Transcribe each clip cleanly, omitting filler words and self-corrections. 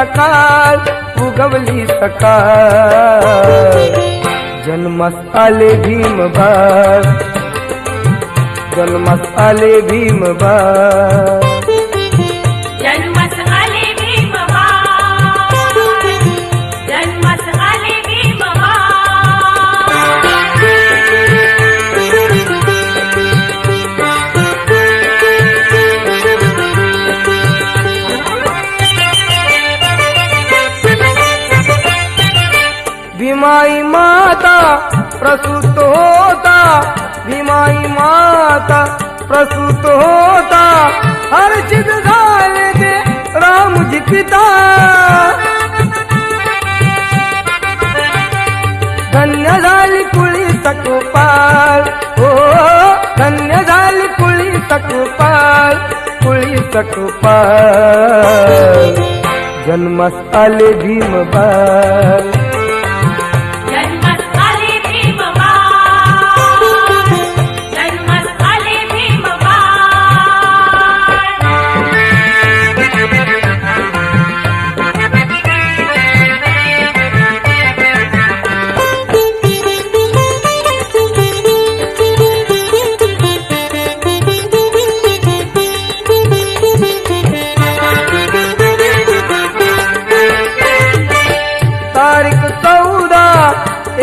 सकाळ उगवली सकाळ जन्मास आले भीमबाळ जन्मास आले भीमबाळ जन्मास आले भीमबाळ जन्मास आले भीमाई माता प्रसूत होता भीमाई माता प्रसूत होता हर्षित झाले ते रामजी पिता धन्य झाली कुळी सकोपाळ हो धन्य झाली कुळी सकोपाळ कुळी सकोपाळ जन्मास आले भीमबाळ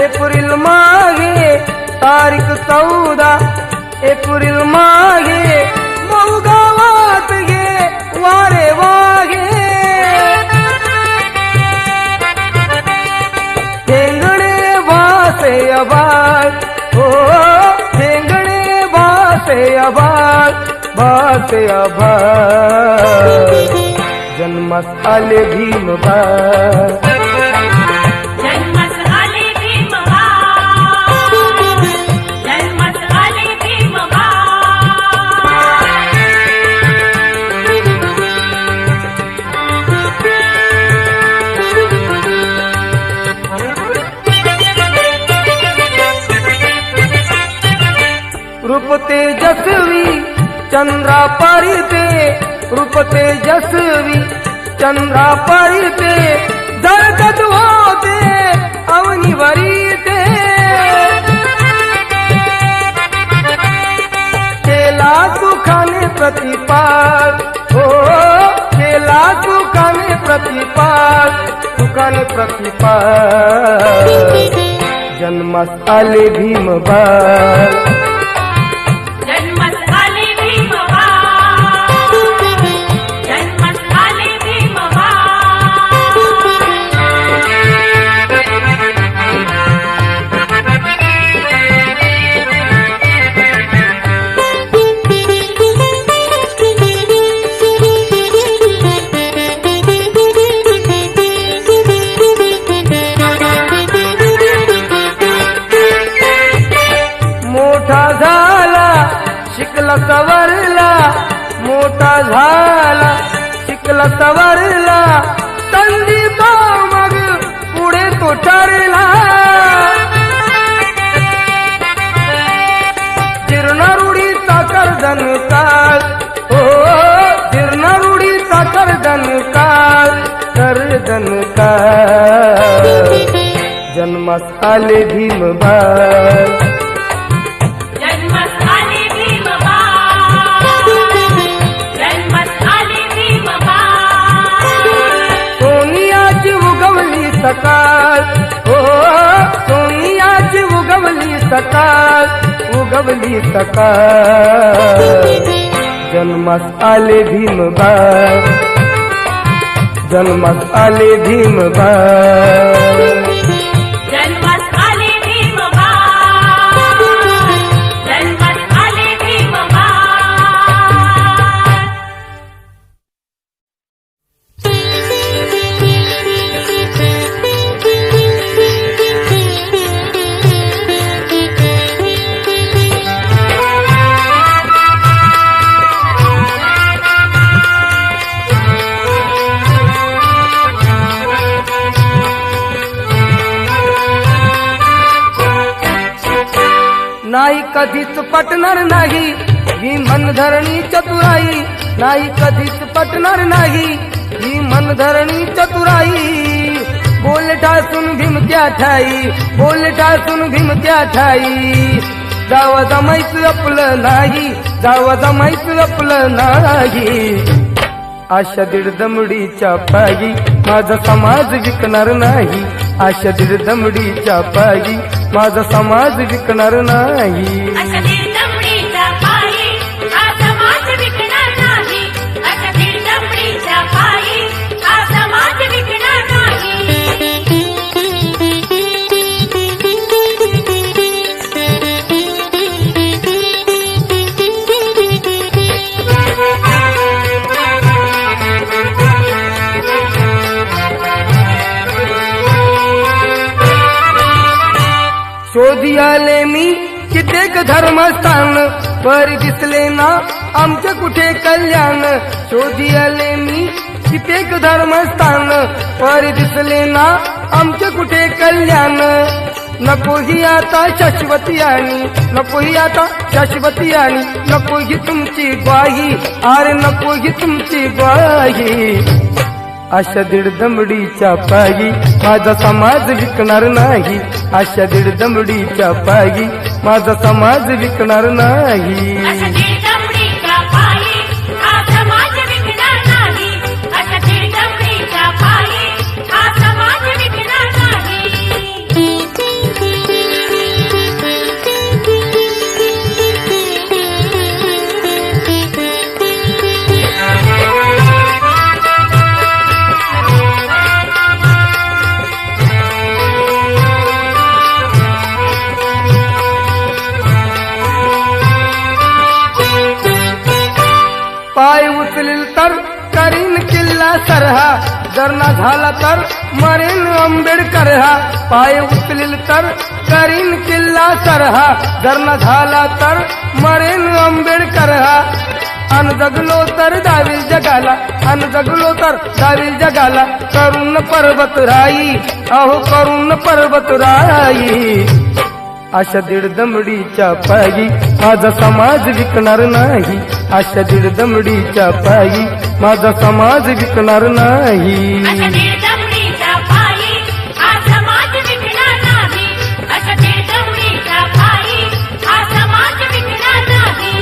एप्रिल मागे तारीख 14 एप्रिल मागे मऊ गावात गे वारे वागे ठेंगणे भासे अबाळ हो ठेंगणे भासे अबाळ भासे अबाळ जन्मास आले भीमबाळ रूप तेजस्वी चंद्रा परिते रूप तेजस्वी चंद्रा परिते जळकत होते अवनी वरीते केला सुखाने प्रतिपाळ हो केला सुखाने प्रतिपाळ सुखाने प्रतिपाळ जन्मास आले भीमबाळ शिकला सवरला मोठा झाला शिकला सवरला संदीप मग पुढे तो ठरला जीर्णरूढीचा कर्दन काळ हो जीर्णरूढीचा कर्दन काळ जन्मास आले भीमबाळ सकाळ हो सोनियाची उगवली सकाळ जन्मास आले भीमबाळ जन्मास आले भीमबाळ नाही कधीच पटणार नाही ही मनधरणी चतुराई नाही कधीच पटणार नाही ही मनधरणी चतुराई बोल ठासून भीम त्या ठाई बोल ठासून भीम त्या ठाई जावा जमायचं आपलं नाही जावा जमायचं आपलं नाही आशा दीड दमडीच्या पायी माझा समाज विकणार नाही आशा दीड दमडीच्या पायी माझा समाज विकणार नाही अशा दीड दमडीच्या पायी हा समाज विकणार नाही अशा दीड दमडीच्या पायी हा समाज विकणार नाही शोधी आले मी कित्येक धर्मस्थान परी दिसले ना आमचे कुठे कल्याण शोधी आले मी कित्येक धर्मस्थान परी दिसले ना आमचे कुठे कल्याण नको ही आता शाश्वती आणि नको ही आता शाश्वती आणि नको ही तुमची ग्वाही अरे नको ही तुमची ग्वाही आशा दीड दमडीच्या पायी माझा समाज विकणार नाही आशा दीड दमडीच्या पायी माझा समाज विकणार नाही अशा दीड दमडीच्या पायी हा समाज विकणार नाही अशा दीड दमडीच्या पायी हा समाज विकणार नाही पाय उचलील तर करीन किल्ला सरहा जर ना झाला तर मरेन आंबेडकर हा पाय उचलील तर करीन किल्ला सरहा जर ना झाला तर मरेन आंबेडकर हा अन जगलो तर दावील जगाला अन जगलो तर दावील जगाला करून पर्वत राई अहो करून पर्वत राई आशा दीड दमडीच्या पायी माझा समाज विकणार नाही आशा दीड दमडीच्या पायी माझा समाज विकणार नाही अशा दीड दमडीच्या पायी हा समाज विकणार नाही अशा दीड दमडीच्या पायी हा समाज विकणार नाही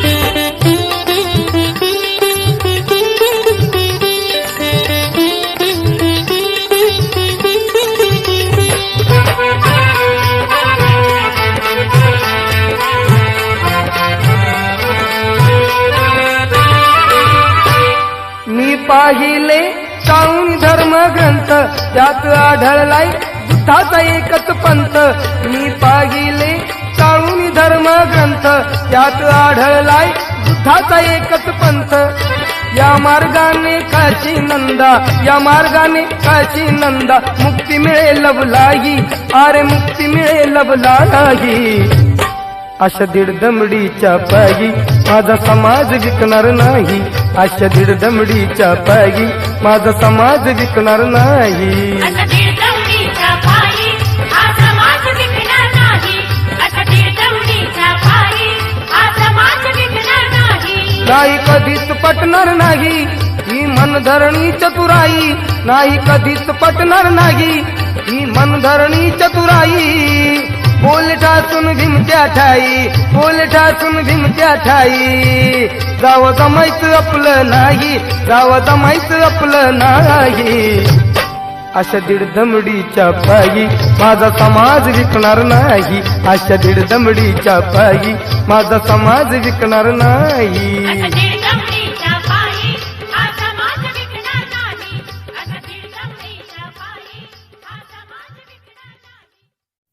मी पाहिले चाळून धर्मग्रंथ त्यात आढळलाय बुद्धाचा एकच पंथ मी पाहिले चाळून धर्मग्रंथ त्यात आढळलाय बुद्धाचा एकच पंथ या मार्गाने काची नंदा या मार्गाने काची नंदा मुक्ती मिळेल लवलाही अरे मुक्ती मिळेल लवलाही आशा दीड दमडीच्या पायी माझा समाज विकणार नाही आशा दीड दमडीच्या पायी माझा समाज विकणार नाही अशा दीड दमडीच्या पायी हा समाज विकणार नाही अशा दीड दमडीच्या पायी हा समाज विकणार नाही नाही कधीच पटणार नाही ही मनधरणी चतुराई नाही कधीच पटणार नाही ही मनधरणी चतुराई बोल ठासून भीम त्या ठाई बोल ठासून भीम त्या ठाई जावं जमायचं आपलं नाही जावं जमायचं आपलं नाही आशा दीड दमडीच्या पायी माझा समाज विकणार नाही आशा दीड दमडीच्या पायी माझा समाज विकणार नाही अशा दीड दमडीच्या पायी हा समाज विकणार नाही अशा दीड दमडीच्या पायी हा समाज विकणार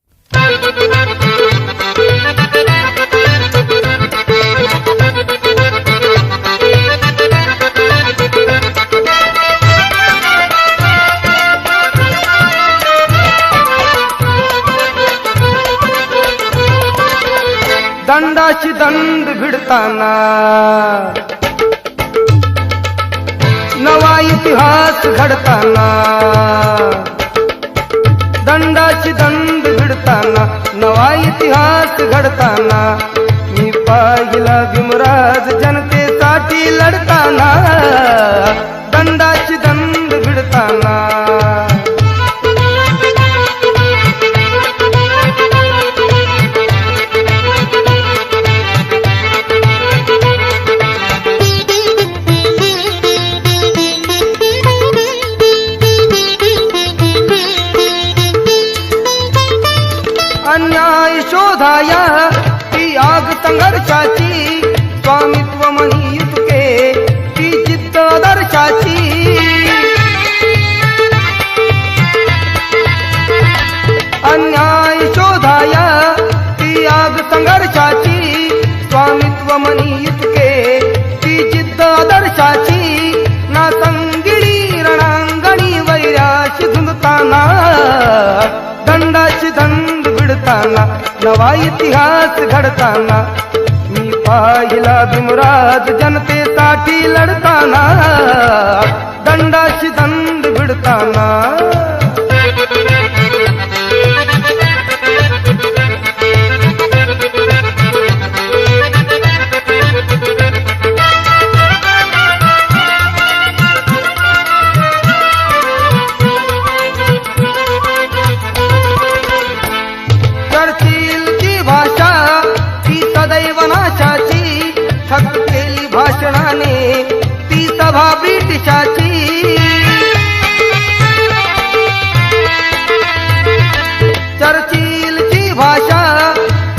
दंडाची दंड भिडताना नवा इतिहास घडताना दंडाची दंड भिडताना नवा इतिहास घडताना मी पाहिला भीमराज जनतेसाठी लढताना दंडाची दंड नवा इतिहास घडताना मी पाहिला भीमराज जनतेसाठी लढताना दंडाशी दंड भिडताना चर्चिलची भाषा ती सदैव नाशाची थक केली भाषणाने ती सभा ब्रिटिशाची चर्चिलची भाषा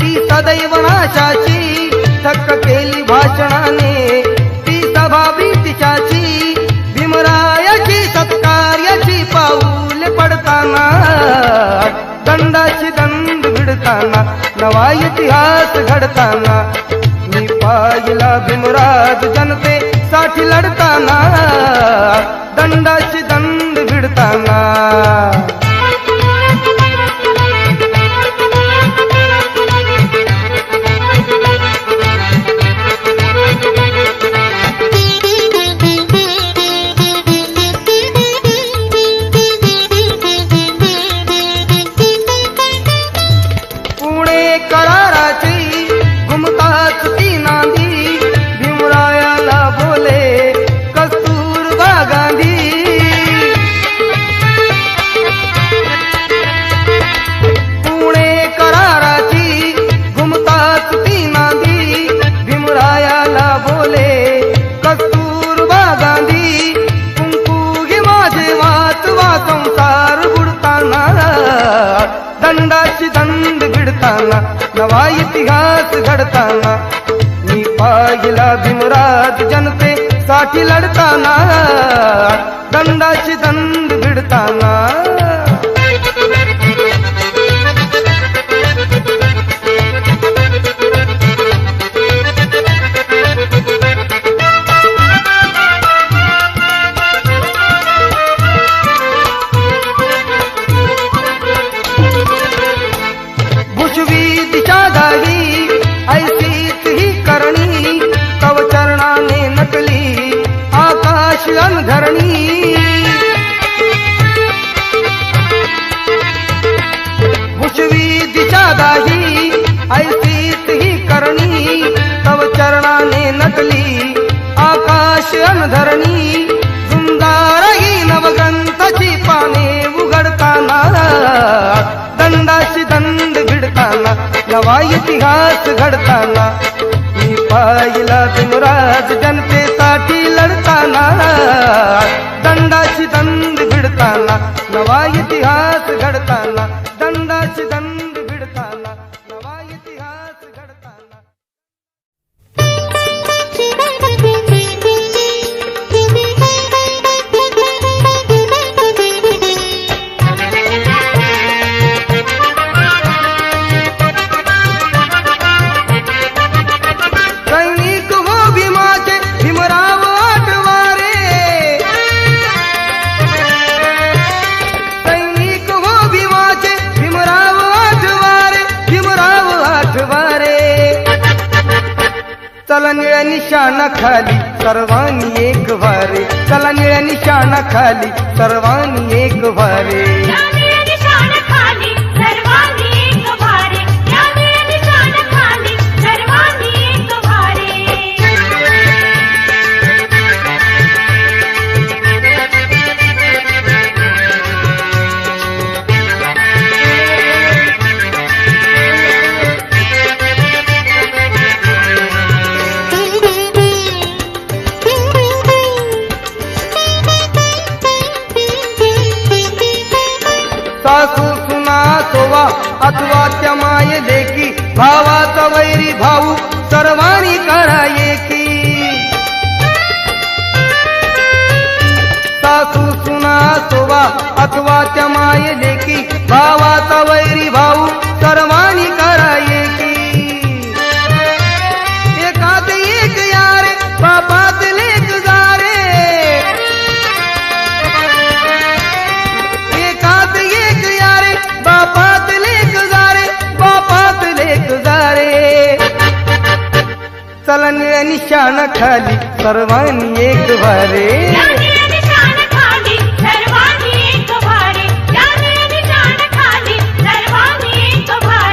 ती सदैव नाशाची थक केली भाषणाने ती सभा ब्रिटिशाची भीमरायाची सत्कार्याची पाऊल पडताना दंडाशी दंड भिडताना नवा इतिहास घडताना मी पाहिला भीमराज जनतेसाठी लढताना दंडाशी दंड भिडताना कराराची घुमताच ती नांदी भीमरायाला बोले कस्तुरबा गांधी पुणे कराराची घुमताच ती नांदी भीमरायाला बोले कस्तुरबा गांधी कुंकू घे माझे वाचवा संसार बुडताना दंडाशी दंड भिडताना नवा इतिहास घडताना मी पाहिला भीमराज जनतेसाठी लढताना दंडाशी दंड भिडताना भुजविधीच्या गावी ऐसीच ही करणी तव चरणाने नटली आकाश अनधरणी भुजविधीच्या गावी ऐसीच ही करणी तव चरणाने नटली आकाश अनधरणी सुंदर नवग्रंथाची पाने उघडताना दंडाशी दंड भिडताना नवा इतिहास घडताना मी पाहिला भीमराज जनतेसाठी लढताना दंडाशी दंड भिडताना नवा इतिहास घडताना दंडाशी दंड भिडताना नवा इतिहास घडताना सैनिक हो भीमाचे भीमराव आठवारे सैनिक हो भीमाचे भीमराव आठवारे भीमराव आठवारे चला निळ्या निशाणा खाली सर्वांनी एक वारे चला निळ्या निशाणा खाली सर्वांनी एक वारे सासू सुना सोवा अथवा त्या माये लेकी भावाचा वैरी भाऊ सर्वांनी कराये की सासू सुना सोवा अथवा त्या माये लेकी भावाचा वैरी भाऊ सर्वांनी कराये की एकात एक यारे बापात लेक जारे एकात एक यारे बापात लेक जारे बापात लेक निशाण खाली सर्वांनी एक भरे जाने निशाण खाली सर्वांनी एक भारे जाने निशाण खाली सर्वांनी एक भारे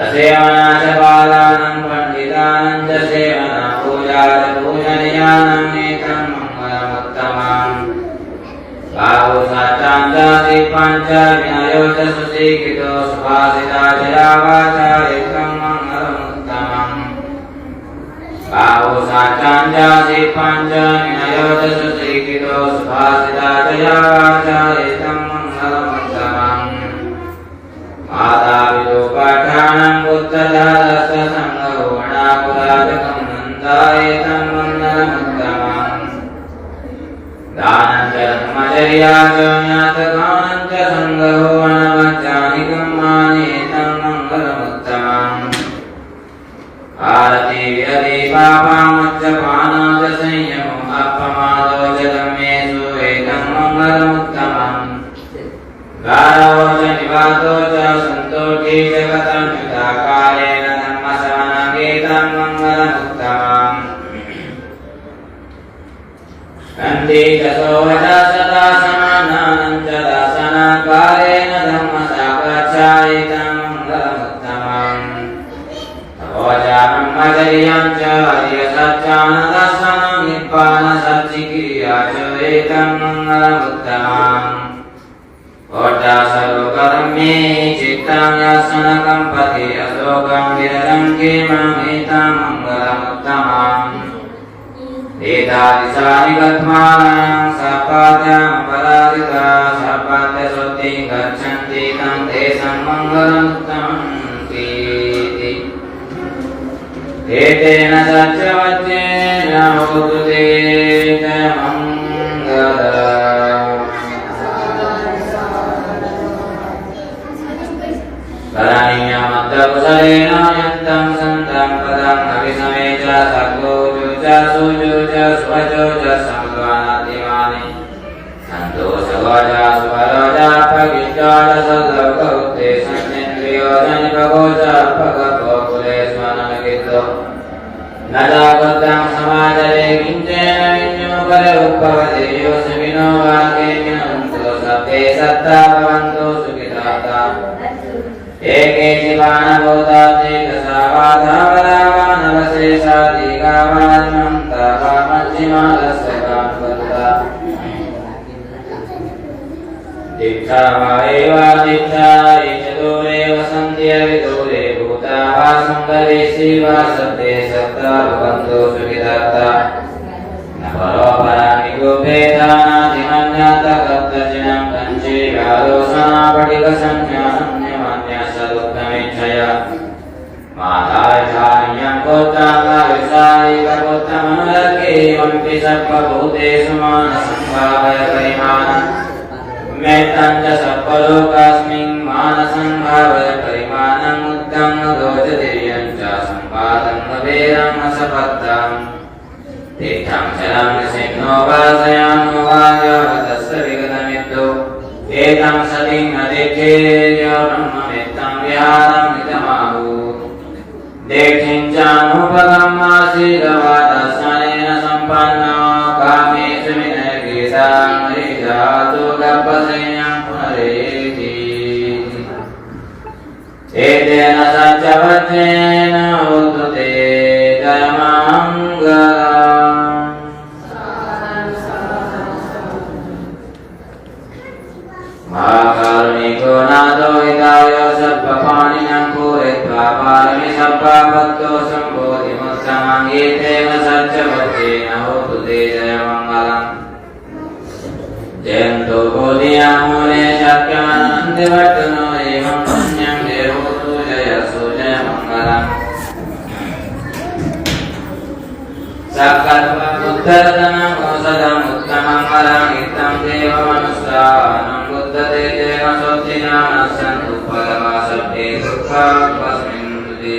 असेवनाच बालानं पंडितानं मङ्गलमुत्तमम् बाहु साचाञ्चासि पञ्च विनयो च सुशिक्षितो सुभाषिता जया वाचा एकं मङ्गलमुत्तमम् बाहु साचाञ्चासि पञ्च विनयो च सुशिक्षितो सुभाषिता जया वाचा एकं मङ्गलमुत्तमम् माता विदुपाठानं बुद्धदादस्य सङ्गोणापुराजकं नन्दायतं मङ्गलमुत्तमम् दानं च धर्मचर्या च ज्ञातगानं च सङ्गो अनवज्ञानिकं मानेतं मङ्गलमुत्तमम् आरति विरति पापामुच्चपानो च संयमो अपमादो च धम्मेषु एकं मङ्गलमुत्तमम् गारवो च निवातो च सन्तोषी च कथं युताकारेण धर्मश्रवणगीतं मङ्गलमुत्तमम् कन्ति च सोवचा सदा समानानं च दासनाकारेण धर्मसाक्षायितं मङ्गलमुत्तमम् तपोचा ब्रह्मचर्यं च हर्यसच्चानदर्शनं निर्वाणसच्चिक्रिया च एकं मङ्गलमुत्तमम् ओटा सर्वकर्मे चित्तं यासनकम्पति अशोकं विरलं केममेतं मङ्गलमुत्तमम् एतादृशानि गत्वानां सपाद्यामपराजिता सपाद्यश्रुतिं गच्छन्ति तं तेषां मङ्गलमुत्तमम् कीर्ति एतेन सत्यवच्चेन होतु ते जयमङ्गलम् करणीयमद्दकुशलेन यन्तं सन्तं पदं अभिसमे च सद्गोजो च सुजो च स्वजो च समद्वानादिमानि सन्तोषगो च स्वरो च पगिष्टाद सद्लौकौते सन्निन्द्रियो जनिपगो च पगपो कुलेश्वननगितो न जागृतं समाजरे किञ्चन विन्योपरे उपवते योऽस्मिनो वाक्येऽन्यन्तो सप्ते सत्ता भवन्तो सुखिताः एके जीवानभूताते कसावाधावरावानवशेषादिगावादिमन्तावामज्जिमालस्य कान्वन्ता दीक्षा वा एवा दीक्षा ये च दूरे वसन्ति अविदूरे भूता वा सङ्गरेषि वा सत्ते सत्ता भवन्तो सुखिताः न परोपराणि गोभेदानादिमन्यातकर्तजिनं कञ्चे व्यादोषणापटिकसंज्ञानं माताधान्यं कोत्ताङ्गविषायिककोत्तमनुलक्ष्येऽपि सर्वभूतेषु मानसंभावय परिमाणं मेत्तं च सर्वलोकास्मिन् मानसंभावय परिमाणम् उद्धं रोचतीयं च सम्पादं नवेरं असपत्तम् तीर्थं शरं सिंहो वासयानो वा यावतस्य विगतमिद्धो एतं सतिं नदिखेय ब्रह्ममित्तं विहारं नितमाहु देक्षिञ्चानुपगमासीदवादर्शनेन सम्पन्नो कामेषु विनयगीतामरिजातु गर्भसंज्ञं पुनरेति एतेन सत्यवचनेन होतु ते जयमङ्गलम् महाकारुणिको नाथो हिताय सर्वपाणिनं पूरयित्वा पारमि सर्वभक्तो सम्बोधिमुत्तमं एतेन सत्यवचनेन होतु ते जयमङ्गलम् जयन्तो बोधियामूले शक्यमानन्दिवर्तनो एवं पुण्यं देवोतु जयसु जयमङ्गलम् सकल्पबुद्धरतनं औषधम् उत्तमं वरमितं देवमनुष्ठानं बुद्धतेजेन सोत्थिनाः सन्तु फलवासभ्ये दुःखास्मिन् हृदि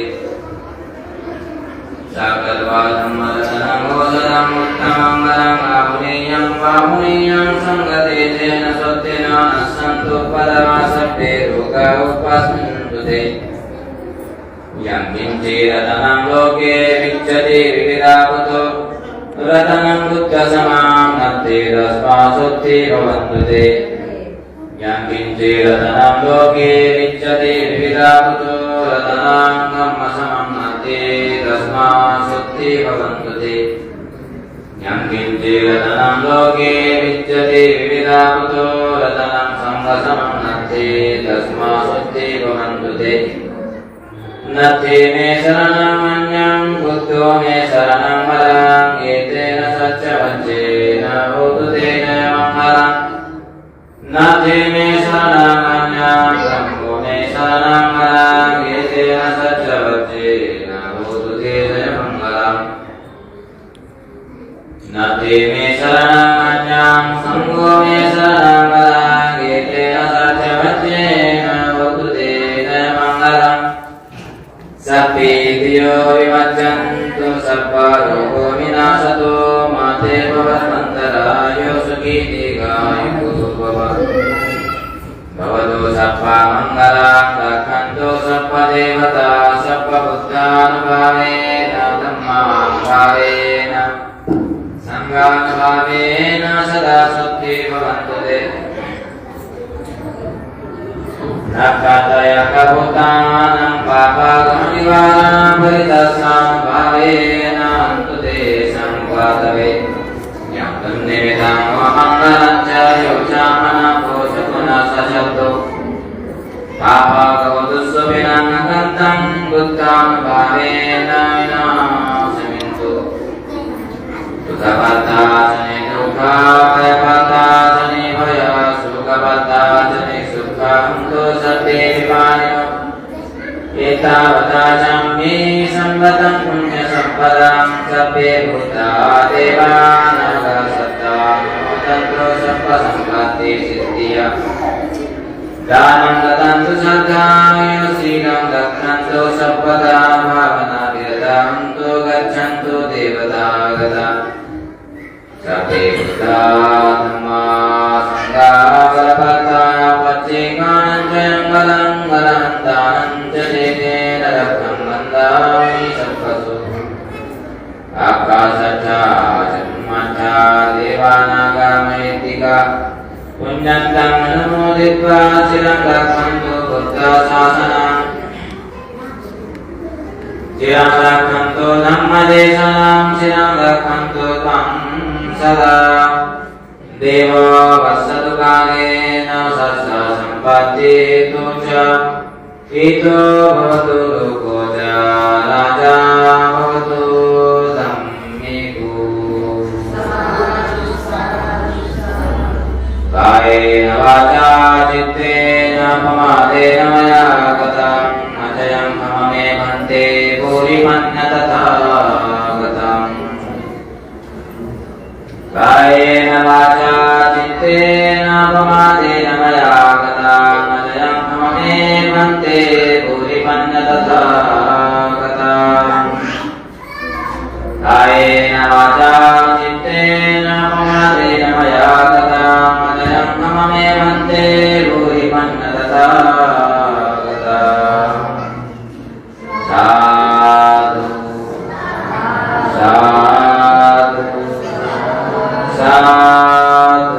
सकल्पधर्मरतनं औषधम् उत्तमं वरम् आहुनीयं सङ्गतेजेन सोत्थिनाः सन्तु फलवासभ्ये दुःखास्मिन् हृदि यं किञ्चिरतनं लोके विच्यते विविधावतो रतनं बुद्धसमां नत्ते तस्मात्सुद्धि भवन्तु ते यं किञ्चिरतनं लोके विच्यते विविधावतो रतनं ब्रह्मसमं नत्ते तस्मात्सुद्धि भवन्तु ते यं किञ्चे रतनं लोके विद्यते विविधावतो रतनं संगसमं नत्थे तस्मासुत्ते भवन्तु ते नत्थे मे शरणमन्यं बुद्धो मे शरणं वरं एतेन सत्यवच्चेन भवतु तेन मङ्गलम् नत्थे मे शरणमन्यं सङ्घो मे शरणं वरं एतेन सत्यवच्चेन भवतु तेन मङ्गलम् नत्थे मे शरणमन्यं सङ्घो मे शरणं वरं एतेन सत्यवच्चेन भवतु तेन मङ्गलम् सप्पे धियो विमज्जन्तु सप्पा रोगो विनाशतो माते भवन्तरायो सुखी दीर्घायुः भवतु सप्पा मङ्गलं रक्षन्तु सप्पदेवता सप्पबुद्धानुभावेन धम्मानुभावेन सङ्घानुभावेन सदा सुखी भवन्तु ते नक्षत्रयकभूतानां पापागमनिवारणं परितस्मानुभावेन अन्तु ते सम्पादवे यं तन्निमित्तं मङ्गलं च योषामनः सशब्दो पापागवतु सुविनाङ्गन्तं बुद्धानुभावेन विनाशमिन्तु सुखपदासने दुःखाभयपदासने भय सुखपदासने सुखन्तु सत्ते विपाणिनो एतावता मे संवतं पुण्यसम्पदां सभ्ये भूता देवानागः सत्ता तन्त्रो सप्पसम्पत्ति सिद्धिया दानं ददन्तु सद्धाय शीलं रक्षन्तु सप्पदा भावनाभिरतान्तु गच्छन्तु देवतागता सभ्ये भूता धम्मा सङ्घा बलभद्रा पच्चेकानं च मलं मलहन्तानं च देवेन रत्नं वन्दामि सप्पसु आकाशच्चा चम्मच्चा देवानागामयन्तिका पुण्यन्तं अनुमोदित्वा चिरं रक्षन्तु बुद्धशासनम् चिरं रक्षन्तु धम्मदेशनं चिरं रक्षन्तु तं सदा देवो वसतु कालेन सस्या सम्पत्तितो च हितो भवतु लोको च राजा भवतु धम्मिको कायेन वाचा चित्तेन प्रमादेन मया गतं अजयं मम मे भन्ते भूरिमन्न तथा गतम् कायेन वाचा चित्तेन प्रमादेन मया गतं अजयं मम मे भन्ते भूरिमन्न तथा गतम् कायेन वाचा चित्तेन प्रमादेन मया गतं अजयं मम मे भन्ते भूरिमन्न तथा गतम् साधु साधु साधु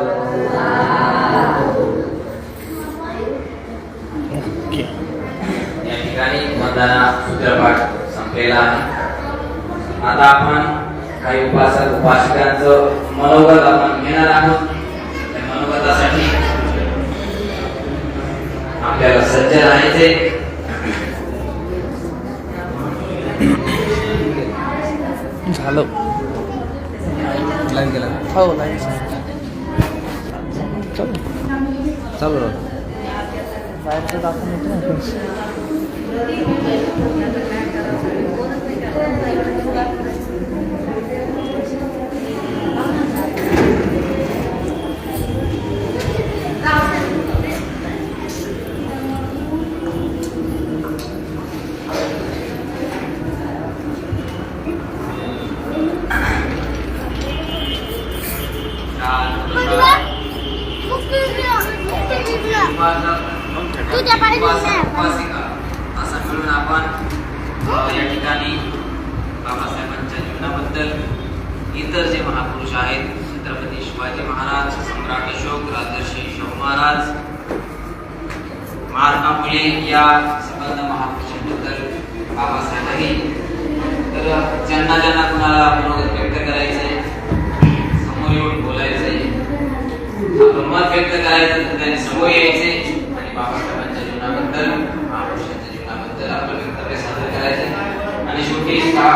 या ठिकाणी वंदना सूत्रपाठ संपलेला आहे. आता आपण काही उपासक उपासिकांचं मनोगत आपण घेणार आहोत. त्या मनोगतासाठी आपल्याला सज्ज राहायचे. झालं लाईन गेला हो लाईन चल चालू बाहेरचं दाखवून येतो असं मिळून आपण या ठिकाणी बाबासाहेबांच्या जीवनाबद्दल इतर जे महापुरुष आहेत छत्रपती शिवाजी महाराज, सम्राट अशोक, राजर्षी शाहू महाराज, महात्मा फुले या संबंध महापुरुषांबद्दल बाबासाहेबांनी तर ज्यांना ज्यांना कुणाला मनोगत व्यक्त करायचे व्यक्त करायचं तर त्यांनी समोर यायचे आणि बाबासाहेबांच्या जीवनाबद्दल महापुरुषांच्या जीवनाबद्दल आपलं वक्तव्य सादर करायचे आणि शेवटी सहा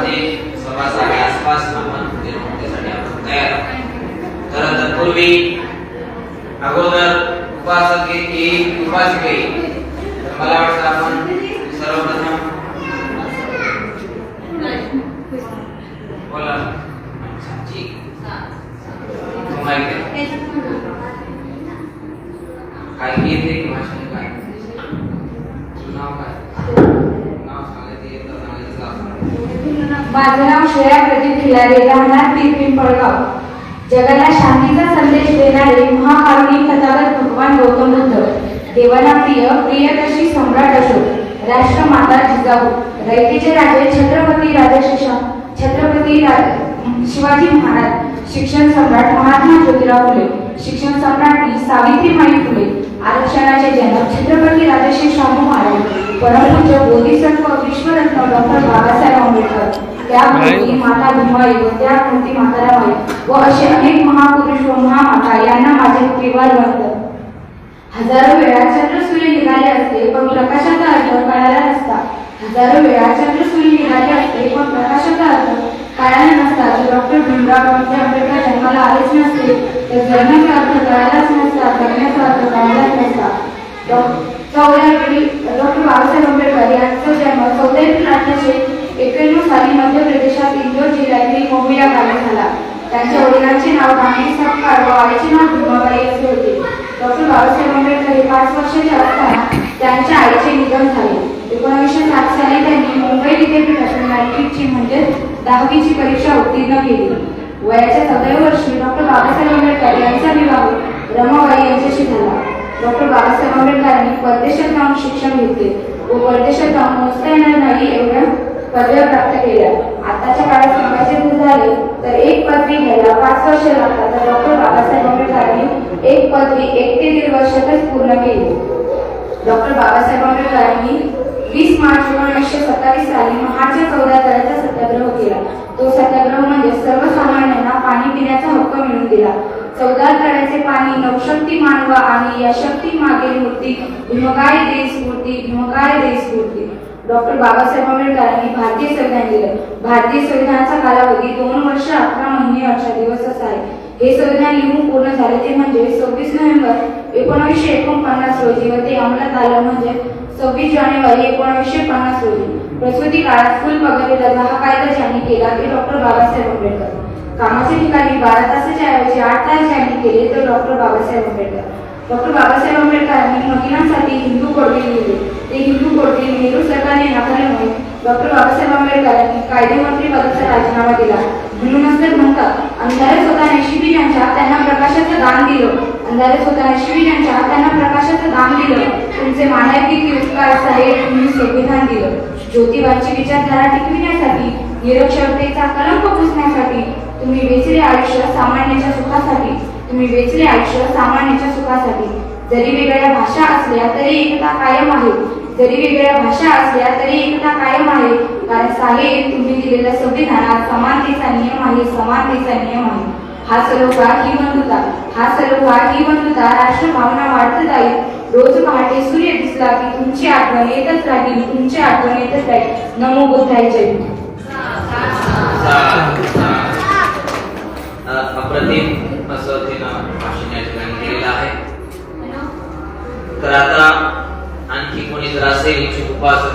ते आसपास आपण निर्मितीसाठी आपण तयार आहोत. तर तत्पूर्वी अगोदर उपासक एक उपासिका येईल. मला वाटतं आपण सर्वप्रथम बोला काय येते की भाषण काय नाव काय नाव सांगायचं येतं सांगायचं. माझं नाव श्रेया प्रदीप खिलारे, राहणार पिंपळगाव. जगाला शांतीचा संदेश देणारे महाकारुणिक तथागत भगवान गौतम बुद्ध, देवाला प्रिय प्रियदर्शी सम्राट अशोक, राष्ट्रमाता जिजाऊ, रयतेचे राजे छत्रपती शिवाजी महाराज, शिक्षण सम्राट महात्मा ज्योतिराव फुले, शिक्षण सम्राज्ञी सावित्रीबाई फुले, आरक्षणाचे जनक छत्रपती राजश्री शाहू महाराज, परमपूज्य बोधिसत्व विश्वरत्न डॉक्टर बाबासाहेब आंबेडकर, त्याभोवती माता भीमाई व त्याभोवती माता रमाई व असे अनेक महापुरुष व महामाता यांना माझे केवळ वंदन. हजारो वेळा चंद्रसूर्य निघाले असते पण प्रकाशाचा अर्थ कळाला नसता. हजारो वेळा चंद्रसूर्य निघाले असते पण प्रकाशाचा अर्थ कळाला नसता. जर डॉक्टर भीमराव आंबेडकर जन्माला आलेच नसते तर जगण्याचा अर्थ कळालाच नसता, जगण्याचा अर्थ कळालाच नसता. डॉक्टर बाबासाहेब आंबेडकर यांचा जन्म 14 एप्रिल 1891 साली मध्य प्रदेशात इंदोर जिल्ह्यातील महू या गावी झाला. त्यांच्या वडिलांचे नाव राणी सपकाळ व आईचे नाव भीमाबाई असे होते. डॉक्टर बाबासाहेब आंबेडकर हे 5 वर्षाचे असताना त्यांच्या आईचे निधन झाले. 1907 साली त्यांनी मुंबई विद्यापीठातून मॅट्रिकची म्हणजे 10वीची परीक्षा उत्तीर्ण केली. वयाच्या 14व्या वर्षी डॉक्टर बाबासाहेब आंबेडकर यांचा विवाह रमाबाई यांच्याशी झाला. डॉक्टर बाबासाहेब आंबेडकरांनी परदेशात जाऊन शिक्षण घेतले व परदेशात जाऊन मोजता येणार नाही एवढ्या पदव्या प्राप्त केल्या. आताच्या काळात सांगायचे झाले तर एक पदवी घ्यायला 5 वर्षे लागतात, तर डॉक्टर बाबासाहेब आंबेडकरांनी एक पदवी 1 ते 1.5 वर्षातच पूर्ण केली. डॉक्टर बाबासाहेब आंबेडकरांनी 20 मार्च 1927 साली महाडच्या 14 तळ्याचा सत्याग्रह केला. तो सत्याग्रह म्हणजे सर्वसामान्यांना पाणी पिण्याचा हक्क मिळवून दिला. 14 तळ्याचे पाणी नवशक्ती मानवा आणि या शक्ती मागे मूर्ती भीमकाय देश स्फूर्ती, भीमकाय देश स्फूर्ती. डॉक्टर बाबासाहेब आंबेडकरांनी भारतीय संविधान दिलं. भारतीय संविधानाचा कालावधी 2 वर्ष 18 महिने 18 दिवस असा आहे. हे संविधान लिहून पूर्ण झाले ते म्हणजे 26 नोव्हेंबर 1949 रोजी व ते अंमलात आलं म्हणजे 26 जानेवारी 1950 रोजी. प्रसूती काळात फुल पगारीला हा कायदा ज्यांनी केला ते डॉक्टर बाबासाहेब आंबेडकर. कामाच्या ठिकाणी 12 तासाच्या ऐवजी 8 तास ज्यांनी केले ते डॉक्टर बाबासाहेब आंबेडकर. डॉक्टर बाबासाहेब आंबेडकरांनी महिलांसाठी हिंदू कोड बिल लिहिले. ते हिंदू कोड बिल नेहरू सरकारने नाकारल्यामुळे डॉक्टर बाबासाहेब आंबेडकरांनी कायदेमंत्री पदाचा राजीनामा दिला. म्हणूनच तर म्हणतात, अंधारे स्वतः नशिबी ज्यांच्या त्यांना प्रकाशाचं दान दिलं. अंधारे स्वतः नशिबी ज्यांच्या त्यांना प्रकाशाचं दान दिलं. तुमचे मानव किती उपकार साहेब, तुम्ही संविधान दिलं. ज्योतिबाची विचारधारा टिकविण्यासाठी, निरक्षरतेचा कलंक पुसण्यासाठी तुम्ही वेचले आयुष्य सामान्याच्या सुखासाठी. तुम्ही वेचले आयुष्य सामान्याच्या सुखासाठी. जरी वेगळ्या भाषा असल्या तरी एकता कायम आहे. जरी वेगळ्या भाषा असल्या तरी एकता कायम आहे. कारण साहेब, तुम्ही दिलेल्या संविधानात समानतेचा नियम आहे. समानतेचा नियम आहे. हा सलोखा ही बंधुता, हा सलोखा ही बंधुता राष्ट्रभावना वाढत जाईल. रोज पहाटे सूर्य दिसला की तुमची आठवण येतच राहील. तुमची आठवण येतच राहील. नमो बुद्धाय जय. अप्रतिम असं तिनं भाषण या ठिकाणी केलेलं आहे. तर आता आणखी कोणी जर असेल इच्छुक उपासक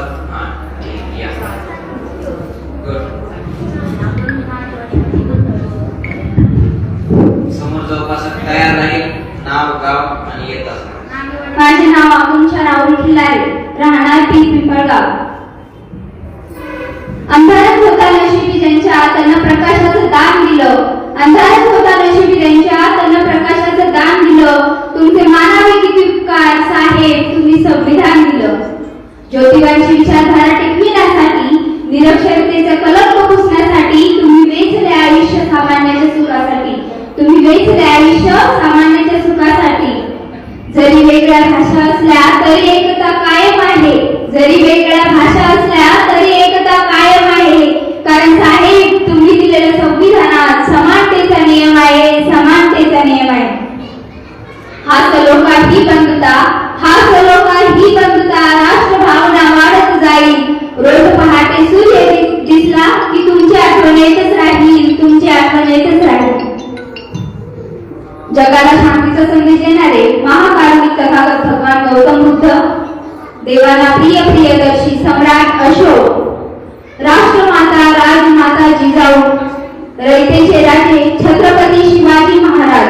समोरचा उपासक तयार राहील. नाव, गाव आणि येत असणार. माझे नाव आकुंक्षा राहुल खिल्लारे, राहणार पिंपळगाव. अंधारात होता नशिबी ज्यांच्या त्यांना प्रकाशाचं दान दिलं. अंधारात होता नशिबी ज्यांच्या त्यांना प्रकाशाचं दान दिलं. तुमचे मानावे किती उपकार साहेब, तुम्ही संविधान दिलं. ज्योतिबांची विचारधारा टिकविण्यासाठी, निरक्षरतेचं कलंक पुसण्यासाठी तुम्ही वेचले आयुष्य सामान्याच्या सुखासाठी. तुम्ही वेचले आयुष्य सामान्याच्या सुखासाठी. जरी वेगळ्या भाषा असल्या तरी एकता कायम आहे. जरी वेगळ्या भाषा असल्या तरी एकता कायम आहे. कारण साहेब, तुम्ही दिलेल्या संविधानात समानतेचा नियम आहे. समानतेचा नियम आहे. जगाला शांतीचा संदेश देणारे महाकारुणिक तथागत भगवान गौतम बुद्ध, देवाला प्रिय प्रियदर्शी सम्राट अशोक, राष्ट्रमाता राजमाता जिजाऊ, रयतेचे राजे छत्रपती शिवाजी महाराज,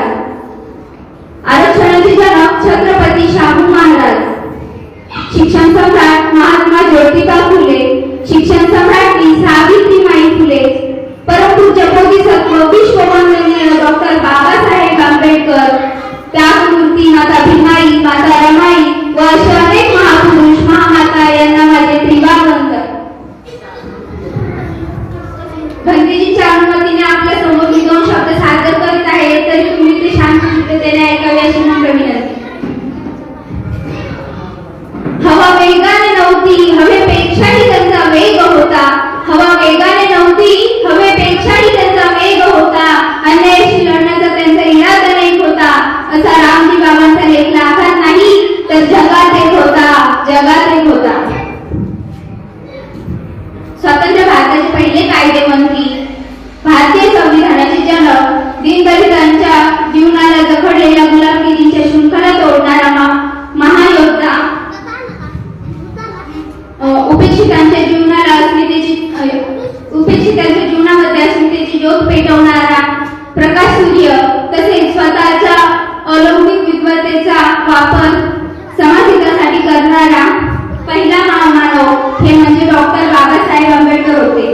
आरक्षणाचे जनक छत्रपती शाहू महाराज, शिक्षण सम्राट महात्मा ज्योतिबा फुले, शिक्षण सम्राज्ञी सावित्रीबाई फुले, परमपूज्य बोधिसत्व विश्ववंदनीय डॉक्टर बाबासाहेब आंबेडकर, त्यागमूर्ती माता भीमाई, माता रमाई व असे अनेक महापुरुष महामाता यांना माझे त्रिवावंदन. भंतेजींच्या अनुमतीने आपल्या समोर मी 2 शब्द सादर करीत आहे, तरी तुम्ही ते शांततेने ऐकावे अशी नम्र विनंती. हवा वेगाने नव्हती, हवेपेक्षाही त्यांचा वेग होता. हवा वेगाने नव्हती, हवेपेक्षाही त्यांचा वेग होता. अन्यायाशी लढण्याचा त्यांचा इरादा एक होता. असा रामजी बाबांचा लेख लाखात नाही तर जगात एक होता, जगात एक होता. स्वतंत्र भारताचे पहिले कायदे मंत्री, भारतीय संविधानाचे जनक, दीनदलितांच्या जीवनाला जखडलेल्या गुलामगिरीच्या शृंखला तोडणारा महायोद्धा, उपेक्षितांच्या जीवनामध्ये अस्मितेची ज्योत पेटवणारा प्रकाश सूर्य, तसेच स्वतःच्या अलौकिक विद्वत्तेचा वापर समाजहितासाठी करणारा पहिला महामानव हे म्हणजे डॉक्टर बाबासाहेब आंबेडकर होते.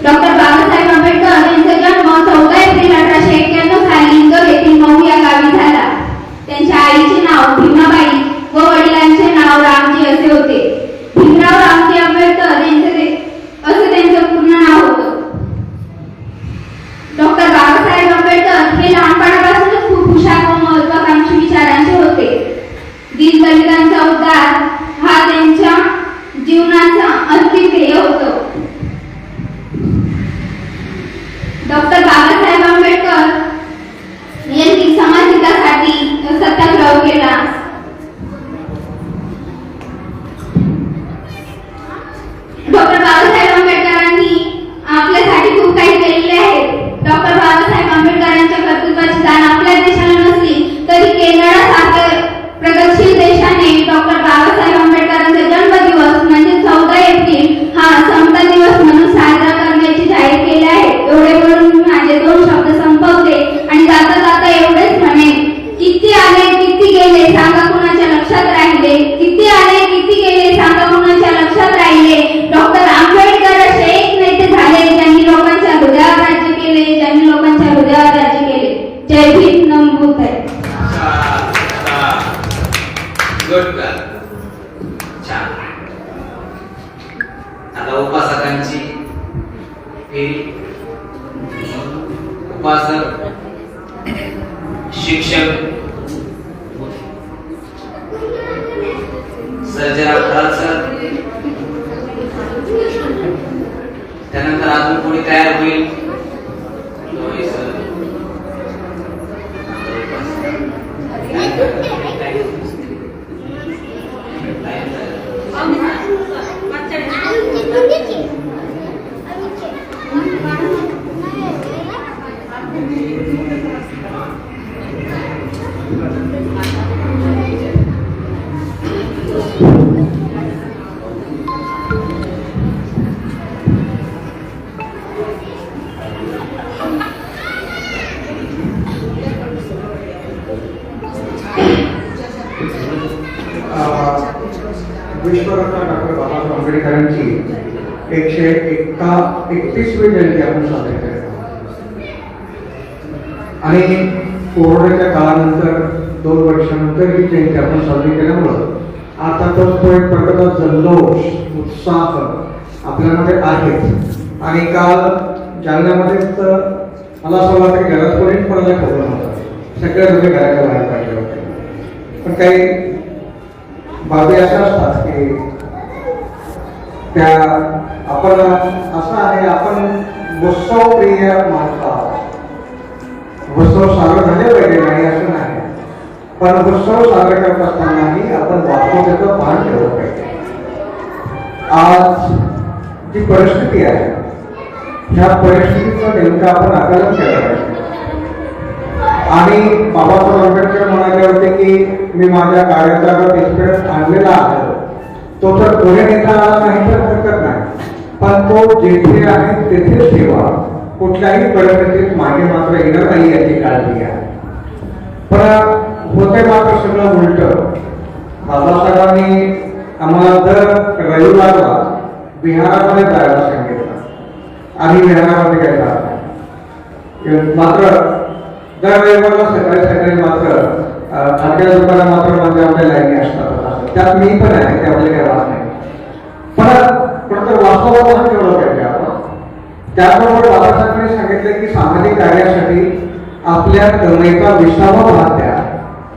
डॉक्टर बाबासाहेब आंबेडकर यांचा जन्म 14 एप्रिल 1891 साली इंदोर येथील मऊ या गावी झाला. त्यांच्या आईचे नाव भीमाबाई व वडिलांचे नाव रामजी असे होते. भीमराव रामजी आंबेडकर असे त्यांचं पूर्ण नाव होतं. डॉक्टर बाबासाहेब आंबेडकर हे लहानपणापासूनच खूप हुशार व महत्वाकांक्षी विचारांचे होते. दीनदलितांचा उद्धार हा त्यांच्या जीवनाचा अंतिम ध्येय होतं. डॉक्टर बाबासाहेब आंबेडकर यांनी समाजहितासाठी सत्याग्रह केला. डॉक्टर बाबासाहेब आंबेडकरांनी आपल्यासाठी खूप काही केलेले आहे. डॉक्टर बाबासाहेब आंबेडकरांच्या कर्तृत्वाची जाण आपल्या देशाला नसली तरी केनडासारख्या प्रगतशील देशाने डॉक्टर बाबासाहेब आंबेडकरांचा जन्मदिवस म्हणजे 14 एप्रिल हा समता दिवस म्हणून साजरा करण्याचे जाहीर केले आहे. एवढे बोलून मी माझे 2 शब्द संपवते आणि जाता जाता एवढेच म्हणेन, किती आले किती गेले सांगा कुणाच्या लक्षात राहिले, किती आले किती गेले सांगा कुणाच्या लक्षात राहिले. डॉक्टर आंबेडकर असे एक नेते झाले ज्यांनी लोकांच्या हृदयावर राज्य केले, ज्यांनी लोकांच्या हृदयावर राज्य केले. जय भीम, नमो बुद्धाय. छान. आता उपासकांची फेरी. उपासक, शिक्षक, सर्जराव सर, त्यानंतर अजून कोणी तयार होईल? विश्वरत्न डॉक्टर बाबासाहेब आंबेडकरांची 131वी जयंती आपण साजरी करत आहोत. आणि कोरोनाच्या काळानंतर 2 वर्षानंतर ही जयंती आपण साजरी केल्यामुळं आता तो एक प्रकारचा जल्लोष, उत्साह आपल्यामध्ये आहेत. आणि काल जालन्यामध्येच मला असं वाटतं की घरात कोणीच पडदा ठेवला नव्हता, सगळ्या तुम्ही घराच्या बाहेर काढले होते. पण काही बाबी अशा असतात की त्या आपण असं आहे, आपण उत्सव प्रिय माणसं आहोत. उत्सव साजरा झाले पाहिजे नाही असं नाही, पण उत्सव साजरा करत असतानाही आपण वास्तवतेचं भान ठेवलं पाहिजे. आज जी परिस्थिती आहे ह्या परिस्थितीचं नेमकं आपण आकलन केलं पाहिजे. आणि बाबासाहेब आंबेडकर म्हणाले होते की मी माझ्या कार्याचा इथपर्यंत आणलेला आहे, तो तर पुढे नेता आला नाही तर हरकत नाही, पण तो जेथे आहे तेथेच ठेवा, कुठल्याही परिस्थितीत मागे मात्र येणार नाही याची काळजी घ्या. पण होते मात्र सगळं उलट. बाबासाहेबांनी आम्हाला दर रविवारला बिहारामध्ये जायला सांगितलं आणि बिहारामध्ये काय जात नाही. मात्र दर रविवारला सकाळी सकाळी मात्र खाद्य दुकाना मात्र म्हणजे आपल्या लाईनी असतात, त्यात मी पण आहे, त्यामध्ये काही वाद नाही. पण वास्तवात ठेवलं पाहिजे आपण. त्याबरोबर बाबासाहेबांनी सांगितलं की सामाजिक कार्यासाठी आपल्या कमाईचा 20वा भाग द्या.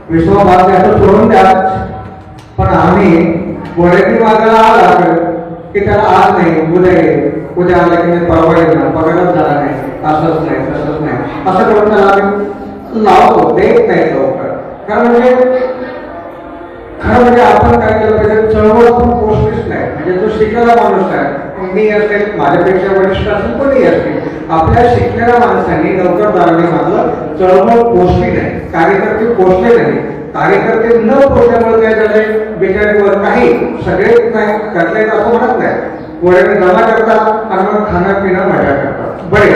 20वा भाग द्यायचं सोडून द्या, पण आम्ही वडील मागायला आला की त्याला आज नाही उद्या येईल, उद्या आला की नाही परवा येणार, पगारच झाला नाही, असंच नाही तसंच नाही असं करून त्याला आम्ही लावतो, देत नाही लवकर. खरं म्हणजे आपण काय केलं पाहिजे, चळवळ पण पोचलीच नाही. म्हणजे तो शिकलेला माणूस आहे, मी असेल, माझ्यापेक्षा वरिष्ठ असेल, कोणी असेल, आपल्या शिकलेल्या माणसांनी नोकरदारांनी मात्र चळवळ पोचली नाही, कार्यकर्ते पोचले नाही. कार्यकर्ते न पोचल्यामुळे काय झाले, बिचारीवर काही सगळे काय करता असं म्हणत नाही, वडील जमा करतात आणि मग खाणं पिणं मजा करतात, बरे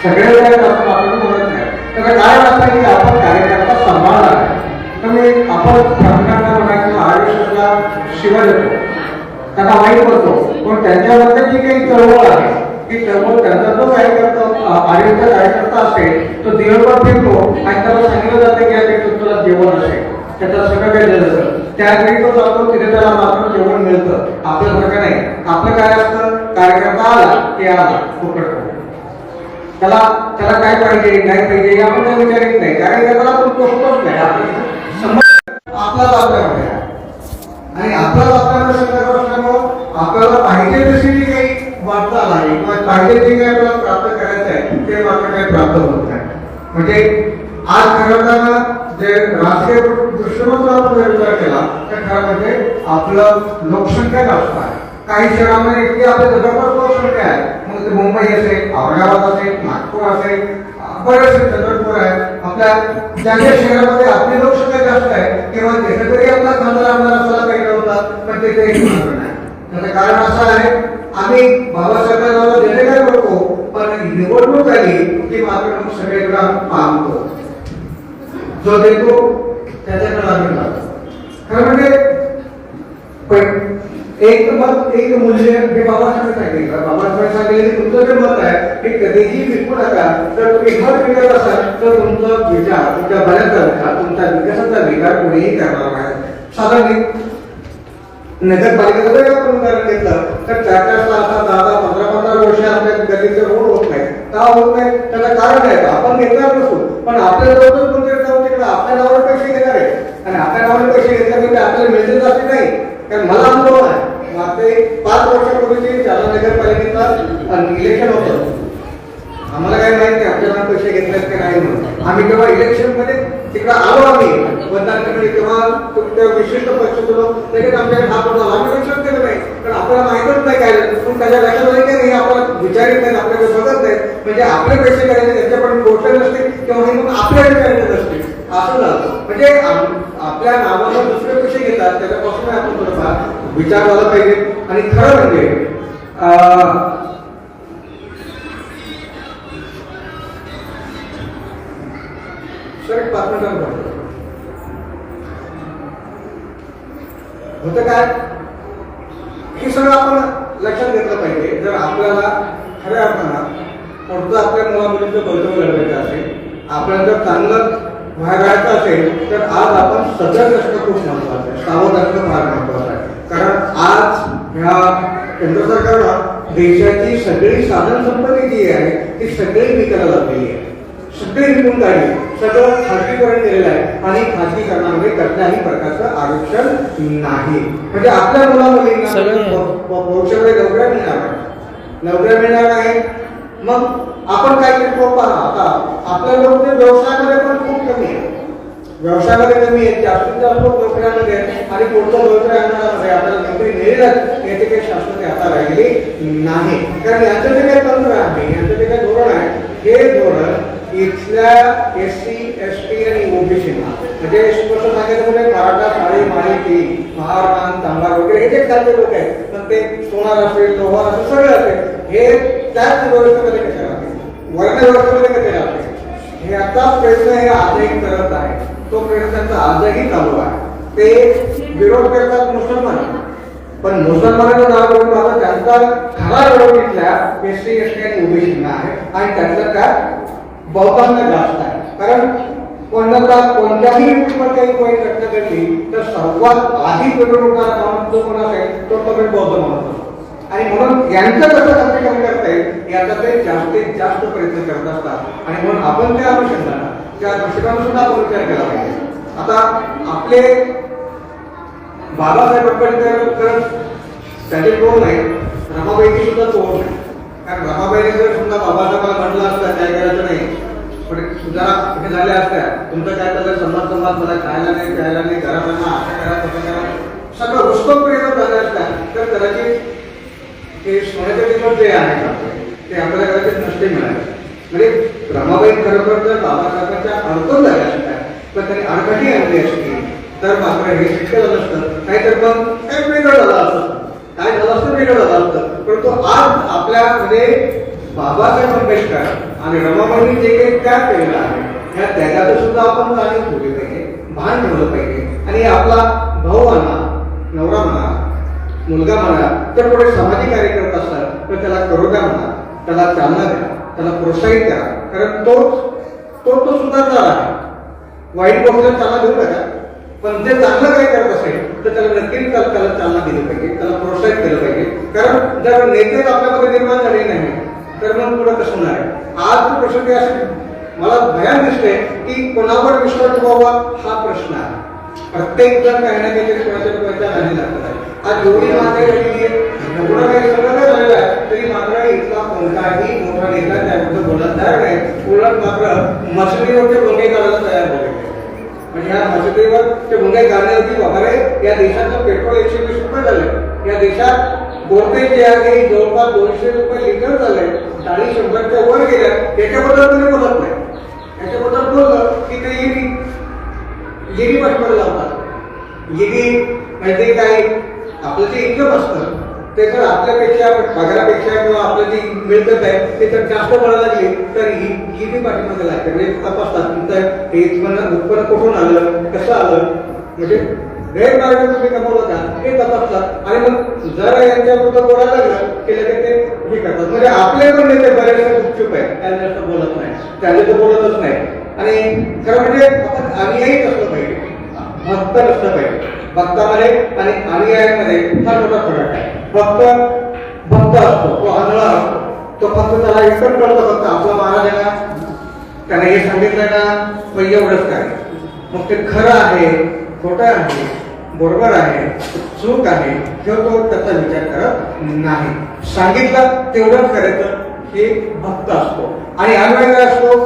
सगळे काय असं आपण म्हणत नाही. तर काय असतं की आपण कार्यकर्ता सांभाळला आहे, तर मी आपण प्रमुखांना म्हणा किंवा आयुष्याला शिवा देतो, त्यांना माहीत होतो, पण त्यांच्याबद्दल जी काही चळवळ आहे की चळवळ त्यांचा जो कार्यकर्ता आयुष्य कार्यकर्ता असेल तो दिवसभर फिरतो आणि त्याला सांगितलं जातं की या तुला जेवण असेल, त्याचं सगळं काही दिलं जातं, त्यावेळी तो जातो तिथे त्याला मात्र जेवण मिळतं. आपल्यासारखं नाही, आपलं काय असतं, कार्यकर्ता आला की आला फुकट, त्याला काय पाहिजे नाही पाहिजे आपण काही विचारित नाही, कार्यकर्त्याला पण पोचतोच नाही. आपला आपल्यामध्ये आणि आपला आपल्याला संदर्भ असल्यामुळं आपल्याला पाहिजे तशी जी काही वाटचाल आहे किंवा पाहिजे जे काही आपल्याला प्राप्त करायचं आहे ते मात्र काही प्राप्त होत नाही. म्हणजे आज खरं जे राजकीय दृष्टिकोनातून आपण जर विचार केला तर खरं म्हणजे आपलं लोकसंख्या जास्त आहे. काही शहरांमध्ये इतकी आपल्या जबरदस्त लोकसंख्या आहे, मग ते मुंबई असेल, औरंगाबाद असेल, नागपूर असेल, बरेचसे चंद्रपूर आहे, आपल्या ज्या ज्या शहरामध्ये आपली लोकसंख्या जास्त आहे किंवा तिथे तरी आपला खासदार आमदार असायला पाहिजे होता, पण तिथे नाही. त्याचं कारण असं आहे, आम्ही बाबासाहेबांना जे काय करतो, पण निवडणूक आली की मात्र सगळीकडे आम्ही पाहतो, जो देतो त्याच्याकडे आम्ही जातो. खरं म्हणजे एक मत एक मूल्य हे बाबासाहेब सांगितलं. बाबासाहेब सांगितले की तुमचं जे मत आहे ते कधीही विकू नका. जर तुम्ही मत विकत असाल तर तुमचा विचार, तुमच्या बऱ्याचचा विचार, तुमच्या विकासाचा विचार कोणीही करणार नाही. साधारण नगरपालिकेचं जर आपण उदाहरण घेतलं तर 4-4, 6-6, 10-10, 15-15 वर्ष आपल्या गल्लीचे रोड होत नाही. का होत नाही त्याला कारण आहे, आपण घेतणार नसतो, पण आपल्या जवळ कोणतरी जाऊन तिकडे आपल्या नावावर पैसे घेणार आहे आणि आपल्या नावावर पैसे घेतल्यामुळे आपल्याला मिळतील जाते नाही. कारण मला अनुभव आहे, मागचे 5 वर्षापूर्वीचे जालना नगरपालिकेचा इलेक्शन होतं. आम्हाला काय माहिती आमच्या नाव पैसे घेतलेत की नाही म्हणून. आम्ही जेव्हा इलेक्शन मध्ये तिकडे आलो, आम्ही मतदान करणे तेव्हा त्या विशिष्ट पक्षातून लगेच आमच्याकडे हात होता. आम्ही लक्षात केलं नाही, कारण आपल्याला माहितच नाही काय, पण त्याच्या लक्षात आलं की नाही आपल्याला विचारित नाही, आपल्याकडे बघत नाही. म्हणजे आपले पैसे करायचे त्यांच्यापर्यंत पोहोचले नसते किंवा मग आपल्याकडे करायचे नसते, असं झालं. म्हणजे आपल्या नावावर दुसरे पैसे घेतात, त्याच्यापासून आपण थोडंफार विचार झाला पाहिजे. आणि खरं म्हणजे सर एक 5 मिनिटांवर होतं काय, हे सगळं आपण लक्षात घेतलं पाहिजे. जर आपल्याला खऱ्या अर्थानं पुढचं आपल्या मुलामुलींचं भवितव्य घडवायचं असेल, आपल्याला जर चांगलं व्हायचं असेल तर आज आपण सजग असणं खूप महत्वाचं आहे, सावध असणं फार महत्वाचं आहे. कारण आज ह्या केंद्र सरकारनं देशाची सगळी साधन संपत्ती जी आहे ती सगळी विकायला लागलेली आहे, सगळी विकून काढली, सगळं खाजगीकरण केलेलं आहे आणि खाजगीकरणामध्ये कसल्याही प्रकारचं आरक्षण नाही. म्हणजे आपल्या मुलामुलींना भविष्यामध्ये नोकऱ्या मिळणार नाही, नोकऱ्या मिळणार नाही. मग आपण काय करतो पहा, आता आपल्या लोक व्यवसायामध्ये पण खूप कमी आहे, व्यवसायामध्ये कमी आहे, जास्तीत जास्त नोकऱ्यामध्ये आणि पुढच्या नोकऱ्या आणण्यामध्ये आपल्याला नोकरी मिळेलच याची काही शाश्वती आता राहिली नाही. कारण यांचं जे काही तंत्र आहे, यांचं जे काही धोरण आहे, हे धोरण इथल्या SC, ST म्हणजे स्पष्ट सांगायचं म्हणजे मराठा काळी माळी महार मान तांबार वगैरे हे जे खालचे लोक आहेत पण ते सोनार असेल लोहार असेल सगळे असेल हे त्याच व्यवस्थेमध्ये कसे राहते वर्ण व्यवस्थेमध्ये कसे राहते हे आताच प्रयत्न हे आजही करत आहे तो प्रयत्न त्यांचा आजही चालू आहे ते विरोध करतात मुसलमान पण मुसलमानाचं नाव घेऊन माझा त्यांचा खरा विरोध इथल्या एससी एसटी आणि ओबीसींना आहे आणि त्यातलं काय बौद्धांना जास्त आहे कारण कोणत्याही काही काही घटना घडली तर सर्वात आधी पेट्रोलकार माणूस जो कोण असेल तो कमी बौद्ध माणूस असतो आणि म्हणून यांचं कसं कसे कमी करता येईल याचा ते जास्तीत जास्त प्रयत्न करत असतात आणि म्हणून आपण त्या अनुषंगाने त्या दृष्टिकोनातून सुद्धा आपण विचार केला पाहिजे आता आपले बाबासाहेब आंबेडकर त्याचे तोड नाही रमाबाईची सुद्धा तोड नाही कारण रमाबाईने जर समजा बाबासाहेबांना म्हटलं असतं काय करायचं नाही पण जरा हे झाल्या असत्या तुमचं काय त्याला समाज मला खायला नाही प्यायला नाही घराबांना असं करा तसं करा सगळं उत्सवपर्यंत झाल्या असत्या तर कदाचित ते सोन्याचे दिवस जे आहे ते आपल्याला कदाचित नसते मिळाले म्हणजे रमाबाई खरोखर जर बाबासाहेबांच्या अडकून झाल्या असत्या तर त्यांनी अडकटी आणली असती तर मात्र हे शक्य झालं असतं नाहीतर पण काय वेगळं झालं असतं काय झालं असतं वेगळं झालं असतं परंतु आज आपल्यामध्ये बाबासाहेब आंबेडकर आणि रमाबाईंनी जे काही त्याग केलेला आहे या त्यागाचं सुद्धा आपण जाणीव ठेवली पाहिजे भान ठेवलं पाहिजे आणि आपला भाऊ म्हणा नवरा म्हणा मुलगा म्हणा तर पुढे सामाजिक कार्य करत असतात तर त्याला करू द्या म्हणा त्याला चालना द्या त्याला प्रोत्साहित करा कारण तो सुधारणार आहे वाईट गोष्टीला चालना देऊ नका पण जे चांगलं काही करत असेल तर त्याला नक्कीच त्याला चालना दिली पाहिजे त्याला प्रोत्साहित केलं पाहिजे कारण जर नेतेच आपल्यामध्ये निर्माण झाले नाही तर मग पुढे कसं होणार आहे आज प्रसंगी असे मला भयान दिसते की कोणावर विश्वास ठेवावा हा प्रश्न आहे प्रत्येक जण काही ना काहीतरी कोणाच्या झालेला आहे आज एवढी महागाई झालेली आहे एवढं काही सगळं काय झालेलं आहे तरी मात्र इथला कोणताही मोठा नेता त्याबद्दल बोलत तयार नाही उलट मात्र मशिदीवरचे गुन्हे करायला तयार झाले म्हणजे या मशिदीवर ते गुन्हे काढण्याची वगैरे या देशाचं पेट्रोल 120 रुपये झाले या देशात गोरते जे आहे जवळपास 200 रुपये लिटर झाले 40-100च्या वर गेल्या याच्याबद्दल तुम्ही बोलत नाही याच्याबद्दल बोललं की ते ईडी पाठवायला लावतात ईडी म्हणजे काय आपलं जे इन्कम असतं ते जर आपल्यापेक्षा पगारापेक्षा किंवा आपलं जे मिळकत आहे ते जर जास्त वाढायला लागली तर ईडी पाठीमागे लागते म्हणजे तपासतात तुमचं हे उत्पन्न कुठून आलं कसं आलं म्हणजे गैरमार्ग तुम्ही कमवलं का हे तपासतात आणि मग जर यांच्या विरुद्ध बोलायला लागलं की लगेच ते हे करतात म्हणजे आपले पण नेते बरेचसे गुपचूप आहे त्यांना जास्त बोलत नाही त्यांनी तर बोलतच नाही आणि खरं म्हणजे आपण अनुयायी असलं पाहिजे भक्त नसलं पाहिजे भक्तामध्ये आणि अनुयायांमध्ये फार मोठा फरक आहे भक्त असतो तो आंधळा असतो तो फक्त त्याला एकच कळतं फक्त आपला महाराज आहे ना त्याने हे सांगितलं ना मग एवढंच काय मग ते खरं आहे खोटं आहे बरोबर आहे चूक आहे किंवा तो त्याचा विचार करत नाही सांगितलं तेवढंच करायचं हे भक्त असतो आणि अनुयायी असतो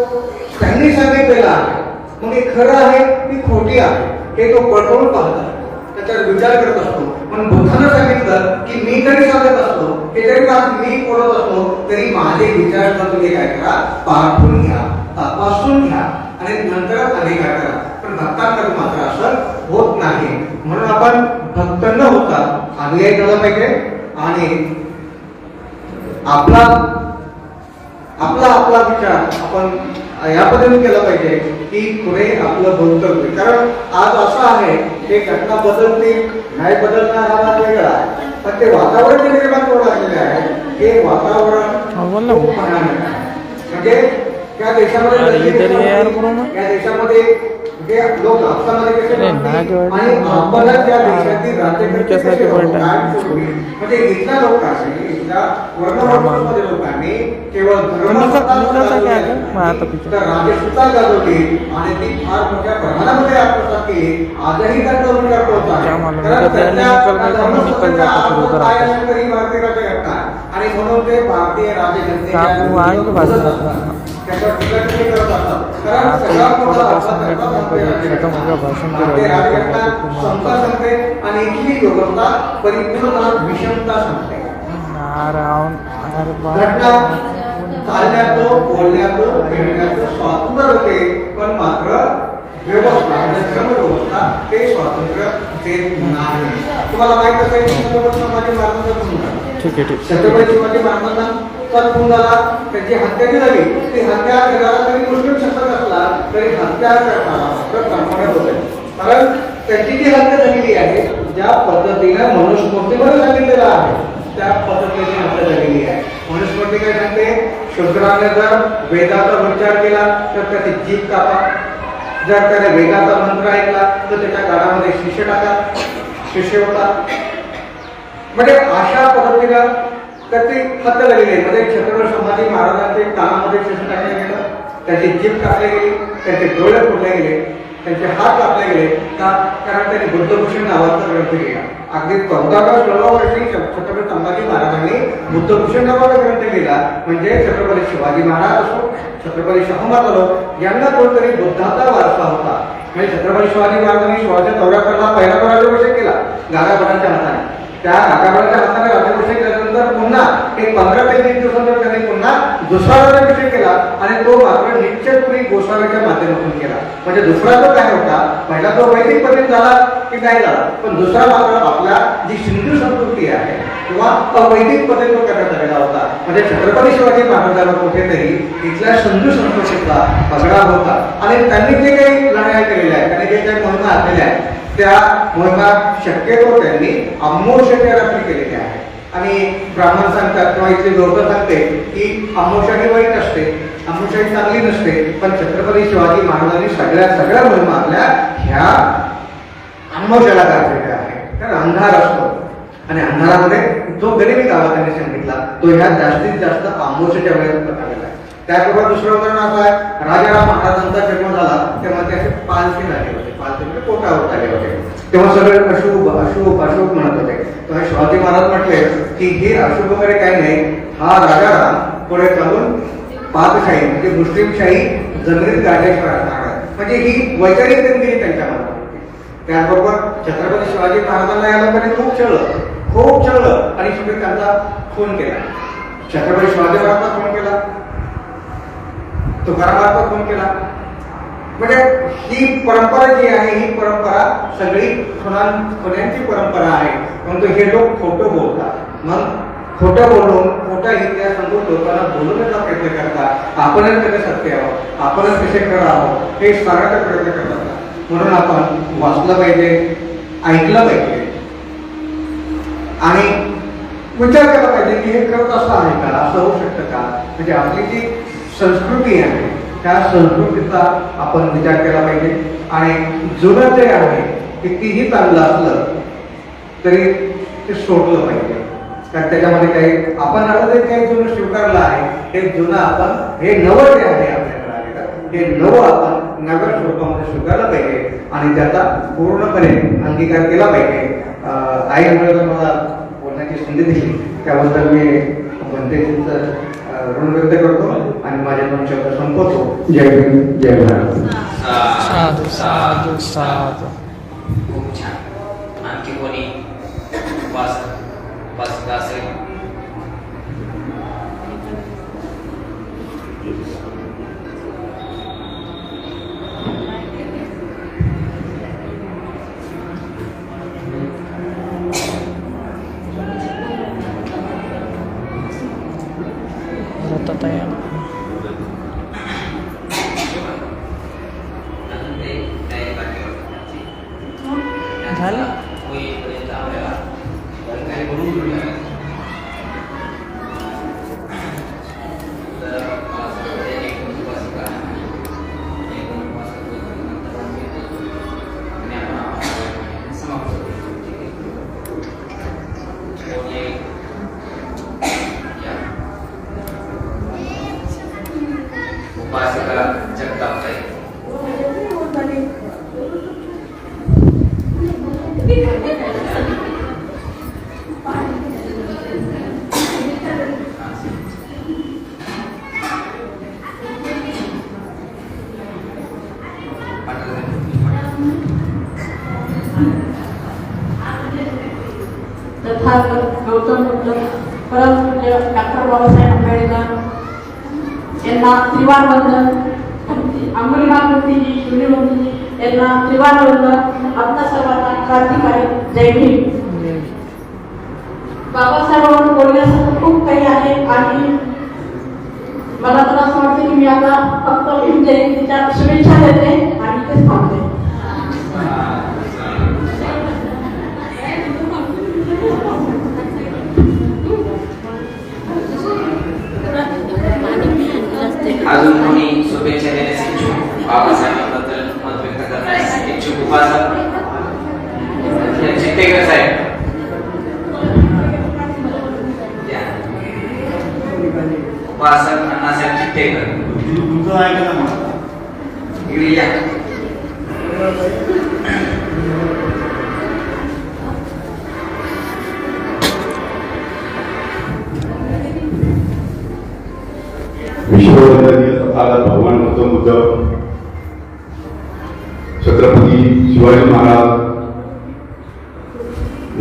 त्यांनी सांगितलेलं आहे मग हे खरं आहे की खोटी आहे हे तो पडवून पाहतात त्याच्यावर विचार करत असतो पण बुद्धानं सांगितलं की मी जरी सांगत असतो हे जरी मी बोलत असतो तरी माझे विचार तुम्ही काय करा पाठवून घ्या तपासून घ्या आणि नंतर अधिकार करा पण भक्तांकडे मात्र असं होत नाही म्हणून आपण भक्त न होता अनुयायी केलं पाहिजे आणि आपला विचार आपण या पद्धतीने केला पाहिजे की पुढे आपलं भवितव्य कारण आज असं आहे हे घटना बदलतील नाही बदलणार हा वेगळा आहे पण ते वातावरण जे निर्माण करू लागलेले आहे हे वातावरण खूप भयानक आहे म्हणजे त्या देशामध्ये या देशामध्ये लोक आपल्यामध्ये कसे आणि आपण त्या देशातील राज्यकर्ते म्हणजे इथल्या लोकांनी इथल्या वर्णमध्ये लोकांनी केवळ राज्य सुद्धा गाजवली आणि ती फार मोठ्या प्रमाणामध्ये आत्मसात केली आजही त्यांचा विचार करतो भारतीय राज्यघटना आणि म्हणून ते भारतीय राज्यघटनेच्या आणि इथली व्यवस्था परिपूर्ण विषमता सांगते घटना चालण्याचं बोलण्याचं खेळण्याचं स्वातंत्र्य होते पण मात्र व्यवस्था म्हणजे धर्मव्यवस्था हे स्वातंत्र्य देत नाही. तुम्हाला माहित असेल छत्रपती शिवाजी महाराजांचा खून झाला. छत्रपती शिवाजी महाराजांचा खून झाला, त्यांची हत्या जी झाली ती हत्या जगाला तरी मुस्लिम शस्त्र असला तरी हत्या करणारा होते. कारण त्यांची जी हत्या झालेली आहे ज्या पद्धतीने मनुस्मृतीमध्ये सांगितलेलं आहे त्या पद्धतीने हत्या झालेली आहे. मनुस्मृती काय सांगते, शूद्राने जर वेदाचा उच्चार केला तर त्याची जीभ कापा, जर त्याने वेदाचा मंत्र ऐकला तर त्याच्या गाडामध्ये शिष्य टाका, शिष्य होतात. म्हणजे अशा पद्धतीनं त्याची हत्या झालेली आहे. म्हणजे छत्रपती संभाजी महाराजांचे कानामध्ये शिष्य टाकले गेलं, त्याची जीभ कापली गेली, त्याचे डोळे फोडले गेले, त्यांचे हात कापले गेले का, कारण त्यांनी बुद्धभूषण नावाचा ग्रंथ लिहिला. अगदी 14-16 वर्षी छत्रपती संभाजी महाराजांनी बुद्धभूषण नावाचा ग्रंथ लिहिला. म्हणजे छत्रपती शिवाजी महाराज असो, छत्रपती शाहू महाराज असो, यांना कोणतरी बुद्धाचा वारसा होता. म्हणजे छत्रपती शिवाजी महाराजांनी 1674ला पहिला राज्याभिषेक केला गागाभट्टांच्या हाताने. त्या गागाभट्टांच्या हाताने राज्याभिषेक केल्यानंतर पुन्हा एक 15 ते 20 दिवसानंतर त्यांनी पुन्हा दुसरा राज्याभिषेक केला आणि तो मात्र निश्चितपुरी गोसाव्याच्या माध्यमातून केला. म्हणजे दुसरा जो काय होता, पहिला तो वैदिक पद्धत झाला की काय झाला, पण दुसरा मात्र आपल्या जी सिंधू संस्कृती आहे किंवा अवैदिक पद्धत तो करण्यात आलेला होता. म्हणजे छत्रपती शिवाजी महाराजांना कुठेतरी इथल्या सिंधू संस्कृतीचा पगडा होता आणि त्यांनी जे काही लढाया केलेल्या आहेत, त्यांनी जे काही मोहिमा आखलेल्या आहेत त्या मोहिमा शक्यतो त्यांनी अमावस्येच्या रात्री केलेल्या आहेत. आणि ब्राह्मण सांगतात किंवा इथले लोक सांगते की अमावस्या ही वाईट असते, अमावस्या ही चांगली नसते, पण छत्रपती शिवाजी महाराजांनी सगळ्या मोहिमा आपल्या ह्या अमावस्याला गाजलेल्या आहे. तर अंधार असतो आणि अंधारामध्ये जो गरीबी गावा त्यांनी सांगितला तो ह्या जास्तीत जास्त अमावस्येच्या वेळेस प्रकारला आहे. त्याबरोबर दुसरं उदाहरण असं आहे, राजाराम महाराजांचा जन्म झाला तेव्हा त्याचे पालखी झाले होते, पालखी म्हणजे पोटावर आले होते. तेव्हा सगळे अशुभ अशुभ अशुभ म्हणत होते. तेव्हा शिवाजी महाराज म्हटले की हे अशुभ वगैरे काही नाही, हा राजाराम पुढे चालून पाकशाही म्हणजे मुस्लिमशाही जमिनीत गाडल्याशिवाय राहणार. म्हणजे ही वैचारिक देणगी त्यांच्या मनात होती. त्याचबरोबर छत्रपती शिवाजी महाराजांना याला कधी खूप छळलं आणि शेवटी त्यांचा खून केला. छत्रपती शिवाजी महाराजांना खून केला, तुकारामाचा खून केला. म्हणजे ही परंपरा जी आहे ही परंपरा सगळी खुन्यांची परंपरा आहे. परंतु हे लोक खोटं बोलतात. मग खोटं बोलून खोटा इतिहास सांगून लोकांना बोलवण्याचा प्रयत्न करतात. आपणच कसे सत्य आहोत, आपणच कसे खरं आहोत हे सांगण्याचा प्रयत्न करतात. म्हणून आपण वाचलं पाहिजे, ऐकलं पाहिजे आणि विचार केला पाहिजे की हे खरंच असं आहे का, असं होऊ शकतं का. म्हणजे आपली जी संस्कृती आहे त्या संस्कृतीचा आपण विचार केला पाहिजे. आणि जुनं जे आहे कितीही चांगलं असलं तरी ते सोडलं पाहिजे. कारण त्याच्यामध्ये काही आपण आता जे काही जुनं स्वीकारलं आहे हे जुनं आपण हे नवं जे आहे आपल्याकडे आलेलं हे नवं आपण नगर स्वरूपामध्ये स्वीकारलं पाहिजे आणि त्याचा पूर्णपणे अंगीकार केला पाहिजे. आई मुळे मला बोलण्याची संधी दिली त्याबद्दल मी बनतेचं ऋण व्यक्त करतो आणि माझे 2 शब्द संपवतो. जय भीम, जय भारत. साधू साधू साधू. खूप छान. आणखी कोणी उपासक असेल? झालं उपासिका जगताप तथागत गौतम बुद्ध परमपूज्य डॉक्टर बाबासाहेब आंबेडकर यांना त्रिवार वंदन. अंमलीबाग मूर्तीजी, शिवली मूर्तीजी त्यांना त्रिवारवंदन. आपल्या सर्वांना क्रांतिकारी जय भीम. बाबासाहेबांवर बोलण्यासारखं खूप काही आहे आणि मला तर असं वाटतं की मी आता फक्त भीम जयंतीच्या शुभेच्छा देते आणि तेच थांबते. अजून कोणी शुभेच्छा देण्यास इच्छुक, बाबासाहेबांबद्दल मत व्यक्त करण्यास इच्छुक उपासक चित्तेकर साहेब? उपासक अण्णासाहेब चित्तेकर इकडे या. विश्ववंदनीय तथागत भगवान गौतम बुद्ध, छत्रपती शिवाजी महाराज,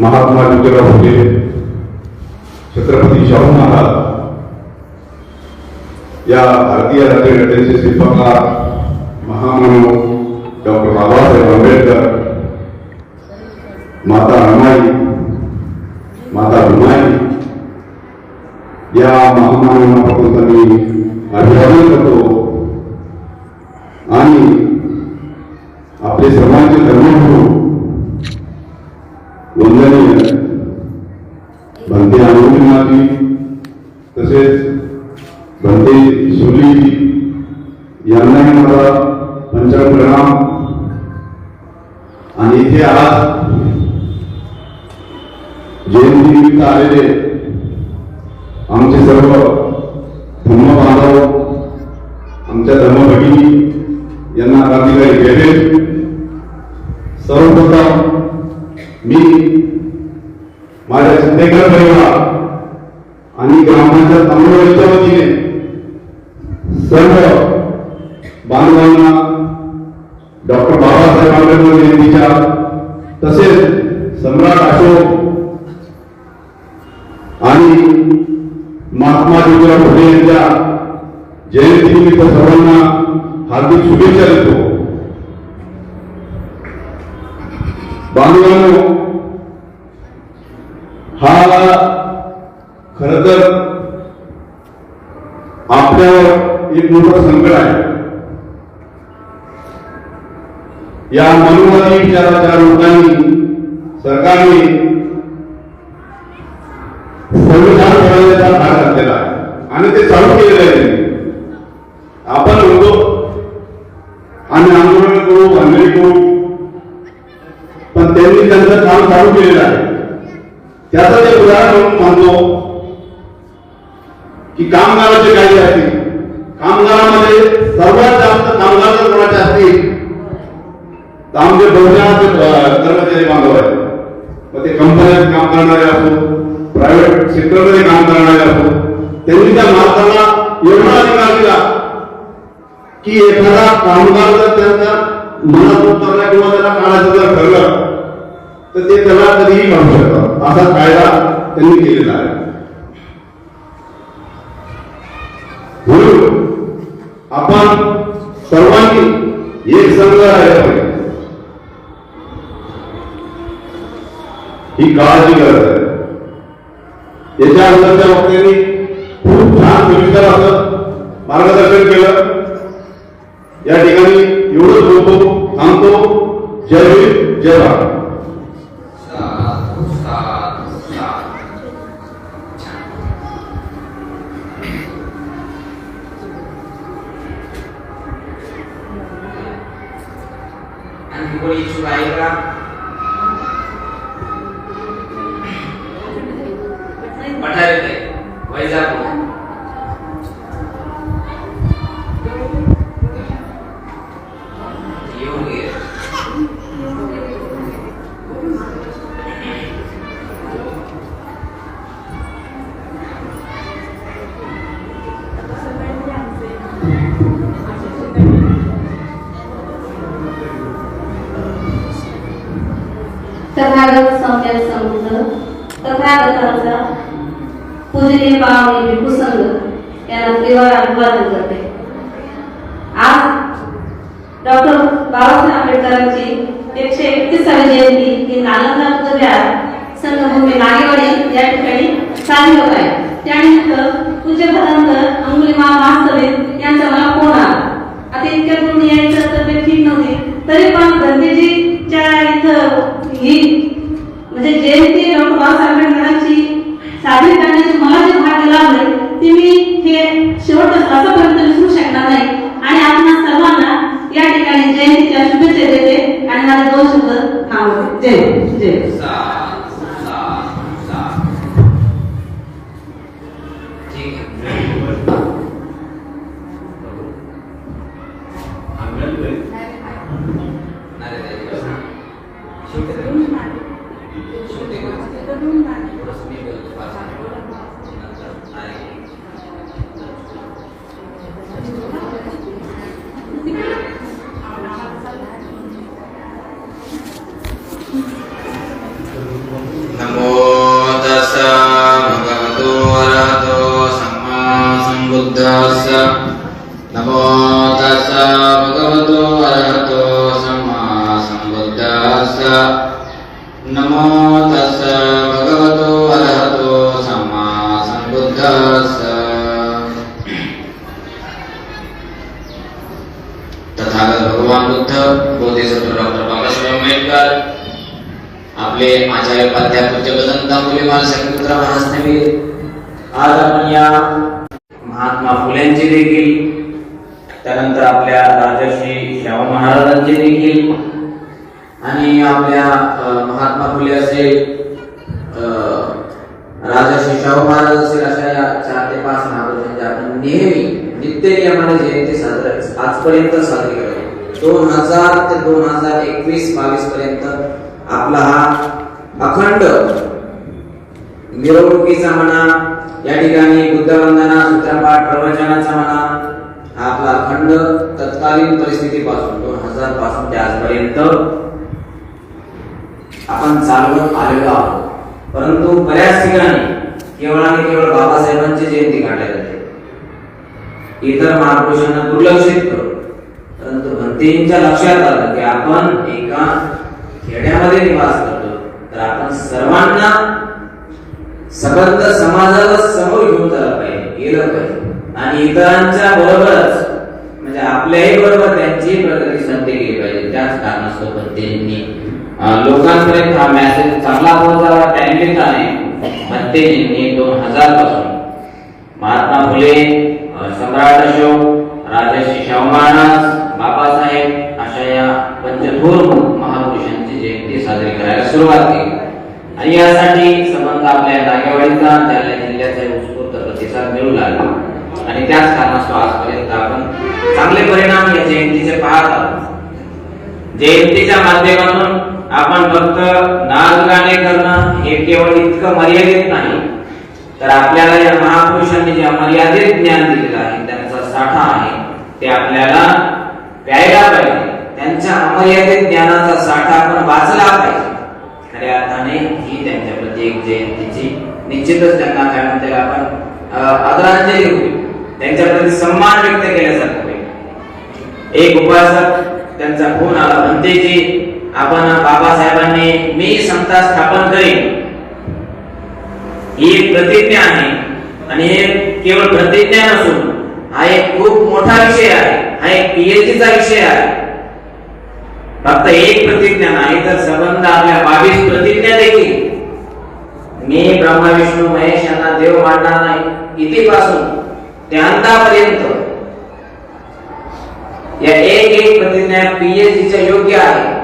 महात्मा ज्योतिराव फुले, छत्रपती शाहू महाराज, या भारतीय राज्यघटनेचे शिल्पकार महामानव डॉक्टर बाबासाहेब आंबेडकर, माता रमाई, माता भीमाई, या महामानवांपासून मी अभिवादन करतो आणि आपले सर्वांचे धर्मगुरू वंदनीय भंते अनुमाजी, तसेच भंते शिवलीजी यांनाही मला पंचांग प्रणाम. आणि इथे आज जयंतीनिमित्त आलेले आमचे सर्व धर्म बांधव, आमच्या धर्मभगिनी यांना क्रांतिकारी जय भीम. सर्वप्रथम मी माझ्या चित्तेकर परिवार आणि ग्रामपंचायत तांबडवाडीच्या वतीने सर्व बांधवांना डॉक्टर बाबासाहेब आंबेडकर जयंतीच्या तसेच सम्राट अशोक आणि महात्मा ज्योतिराव फुले यांच्या जयंतीनिमित्त सर्वांना हार्दिक शुभेच्छा देतो. बांधवांनो, हा खरं तर आपल्यावर एक मोठं संकट आहे. या मनुवादी विचाराच्या लोकांनी, सरकारने संविधान बनवण्याचा भाग घातलेला आहे आणि ते चालू केलेलं आहे. आपण म्हणतो आम्ही आंदोलन करू, भांडणी करू, पण त्यांनी त्यांचं काम चालू केलेलं आहे. त्याचं ते उदाहरण म्हणून सांगतो की कामगाराचे कायदे असतील, कामगारामध्ये सर्वात जास्त कामगार जर कोणाचे असतील तर आमचे बहुजनाचे कर्मचारी बांधव आहेत. मग ते कंपन्यात काम करणारे असो, प्रायव्हेट सेक्टरमध्ये काम करणारे असो, त्यांनी त्या मालकाला एवढा अधिकार दिला की एखादा कामगार जर त्यांचा मनात उतरला किंवा त्याला काढायचं जर ठरलं तर ते त्याला कधीही काढू शकतात, असा कायदा त्यांनी केलेला आहे. म्हणून आपण सर्वांनी एक संघ राहायला पाहिजे, ही काळाची गरज आहे. याच्या अगोदरच्या वक्त्यांनी खूप छान सविस्तर असं मार्गदर्शन केलं. या ठिकाणी एवढंच बोलतो, थांबतो. जय भीम, जय भारत. आणखी कोणी इच्छुक आहे का? पठारे वैजापूर. येऊन घे. तथागत संख्यात समुद्र तथागतांचा पूजनीय पावनी भिक्खू संघ यांना त्रिवार अभिवादन करते. आज डॉक्टर बाबासाहेब आंबेडकरांची 131वी जयंती ही नालंदा बुद्ध विहार संगमभूमी नागेवाडी या ठिकाणी साजरी होत आहे. त्यानिमित्त पूज्य भदंत अंगुलीमाल वास्तविक यांचा मला फोन आला. आता इतक्या पूर्ण यायचं तब्येत ठीक नव्हती, तरी पण गांधीजीच्या इथं ही म्हणजे जयंती डॉक्टर बाबासाहेब आंबेडकरांची साजरी करण्याचे मला जे भाग्य लाभले ते मी हे शेवटच्या श्वासापर्यंत विसरू शकणार नाही. आणि आपण सर्वांना या ठिकाणी जयंतीच्या शुभेच्छा देते आणि माझे 2 शब्द थांबवते. जय जय. नमो तस्सा भगवतो अरहतो सम्मा सम्बुद्धस्सा. नमो तस्सा भगवतो अरहतो सम्मा सम्बुद्धस्सा. नमो तस्सा भगवतो अरहतो सम्मा सम्बुद्धस्सा. तथागत भगवान बुद्ध बोधिसत्व डॉक्टर बाबासाहेब आंबेडकर आपले आचार्य प्राध्यापक भदंत अंगुलीमाल शकुंतला महास्नेवी आज आपण या महात्मा फुलेंची देखील त्यानंतर आपल्या राजर्षी शाहू महाराजांची देखील आणि आपल्या महात्मा फुले असेल राजर्षी शाहू महाराज असेल अशा या 4 ते 5 महापुरुषांची आपण नेहमी नित्य नियमाने जयंती साजरी आजपर्यंत साजरी करतो. 2000 ते 2021-22 पर्यंत आपला हा अखंड मिरवणुकीचा म्हणा, या ठिकाणी बुद्धवंदना सूत्रपाठ प्रवचनाचा म्हणा, हा आपला अखंड तत्कालीन परिस्थितीपासून 2000 पासून ते आजपर्यंत आपण चालवत आलेलो आहोत. परंतु बऱ्याच ठिकाणी केवळ आणि केवळ बाबासाहेबांची जयंती काढली जाते, इतर महापुरुषांना दुर्लक्षित करू. परंतु भंतेजींच्या लक्षात आलं की आपण एका खेड्यामध्ये निवास करतो, तर आपण सर्वांना सबंध समाजाला समोर घेऊन जायला पाहिजे, गेलं पाहिजे आणि इतरांच्या बरोबरच म्हणजे आपल्याही बरोबर त्यांची प्रगती साध्य केली पाहिजे. त्याच कारणास्तव भंतेजींनी लोकांपर्यंत हा मेसेज चांगला पोहोचावा त्या निमित्ताने भंतेजींनी 2000 पासून महात्मा फुले, सम्राट अशोक, राजर्षी शाहू महाराज, बाबासाहेब अशा या पंचथूर महापुरुषांची जयंती साजरी करायला सुरुवात केली. आणि यासाठी संबंध आपल्या नागेवाडीचा जालना जिल्ह्याचा उत्स्फूर्त प्रतिसाद मिळू लागला आणि त्याच कारणास्तव आजपर्यंत आपण चांगले परिणाम या जयंतीचे पाहत आहोत. जयंतीच्या माध्यमातून आपण फक्त नाच गाणे करणं हे केवळ इतकं मर्यादित नाही, तर आपल्याला या महापुरुषांनी जे मर्यादित ज्ञान दिलेलं आहे, त्यांचा साठा आहे, ते आपल्याला प्यायला पाहिजे. त्यांच्या अमर्यादित ज्ञानाचा साठा आपण वाचला पाहिजे. खऱ्या अर्थाने ही त्यांच्या प्रती एक जयंतीची निश्चितच त्यांना काय म्हणता आपण आदरांजली होईल, त्यांच्या प्रती सन्मान व्यक्त केल्यासारखं होईल. एक उपासक त्यांचा फोन आला, भंतेजी आपण बाबासाहेबांनी मी समता स्थापन करेन ही एक प्रतिज्ञा आहे आणि हे केवळ प्रतिज्ञा नसून हा एक खूप मोठा विषय आहे, हा एक पीएचडीचा विषय आहे. फक्त एक प्रतिज्ञा नाही तर संबंध आपल्या 22 प्रतिज्ञा देखील. मी ब्रह्मा विष्णू महेश यांना देव मानणार नाही इथेपासून ते अंतापर्यंत या एक प्रतिज्ञा पीएचडीच्या योग्य आहे.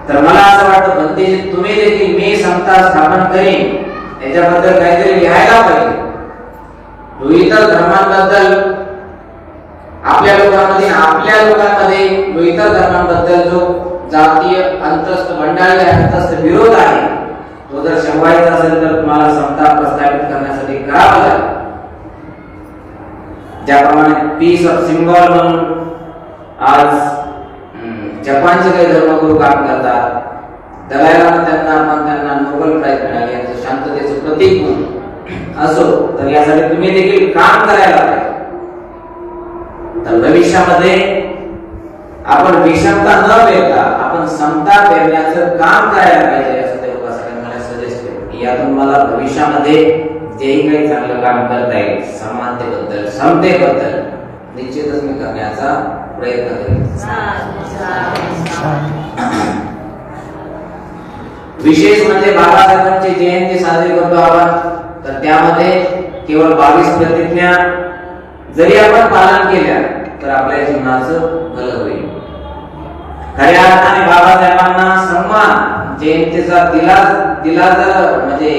तर मला असं वाटतं भंतेजी तुम्ही देखील मी समता स्थापन करेन याच्याबद्दल काहीतरी लिहायला पाहिजे. इतर धर्मांबद्दल आपल्या लोकांमध्ये इतर धर्मांबद्दल जो जातीय अंतस्थ बंडाळी अंतस्थ विरोध आहे तो जर शमवायचा असेल तर तुम्हाला समता प्रस्थापित करण्यासाठी करावं लागेल. ज्याप्रमाणे पीस ऑफ सिम्बॉल म्हणून आज जपानचे काही धर्मगुरू काम करतात, दलाई लामा त्यांना नोबेल प्राइज मिळाले यांचं शांततेचं प्रतीक म्हणून असो, तर यासाठी तुम्ही देखील काम करायला पाहिजे. तर भविष्यामध्ये आपण विषमता न पेरता आपण समता पेरण्याचं काम करायला पाहिजे असं ते उपासकांना मला सजेस्ट केलं. यातून मला भविष्यामध्ये जेही काही चांगलं काम करता येईल समानतेबद्दल समतेबद्दल निश्चितच मी करण्याचा प्रयत्न करेन. विशेष म्हणजे बाबासाहेबांची जयंती साजरी करतो आपण, तर त्यामध्ये केवळ 22 प्रतिज्ञा जरी आपण पालन केल्या तर आपल्या जीवनाचं भलं होईल. खऱ्या अर्थाने बाबासाहेबांना सन्मान जयंतीचा दिला जर म्हणजे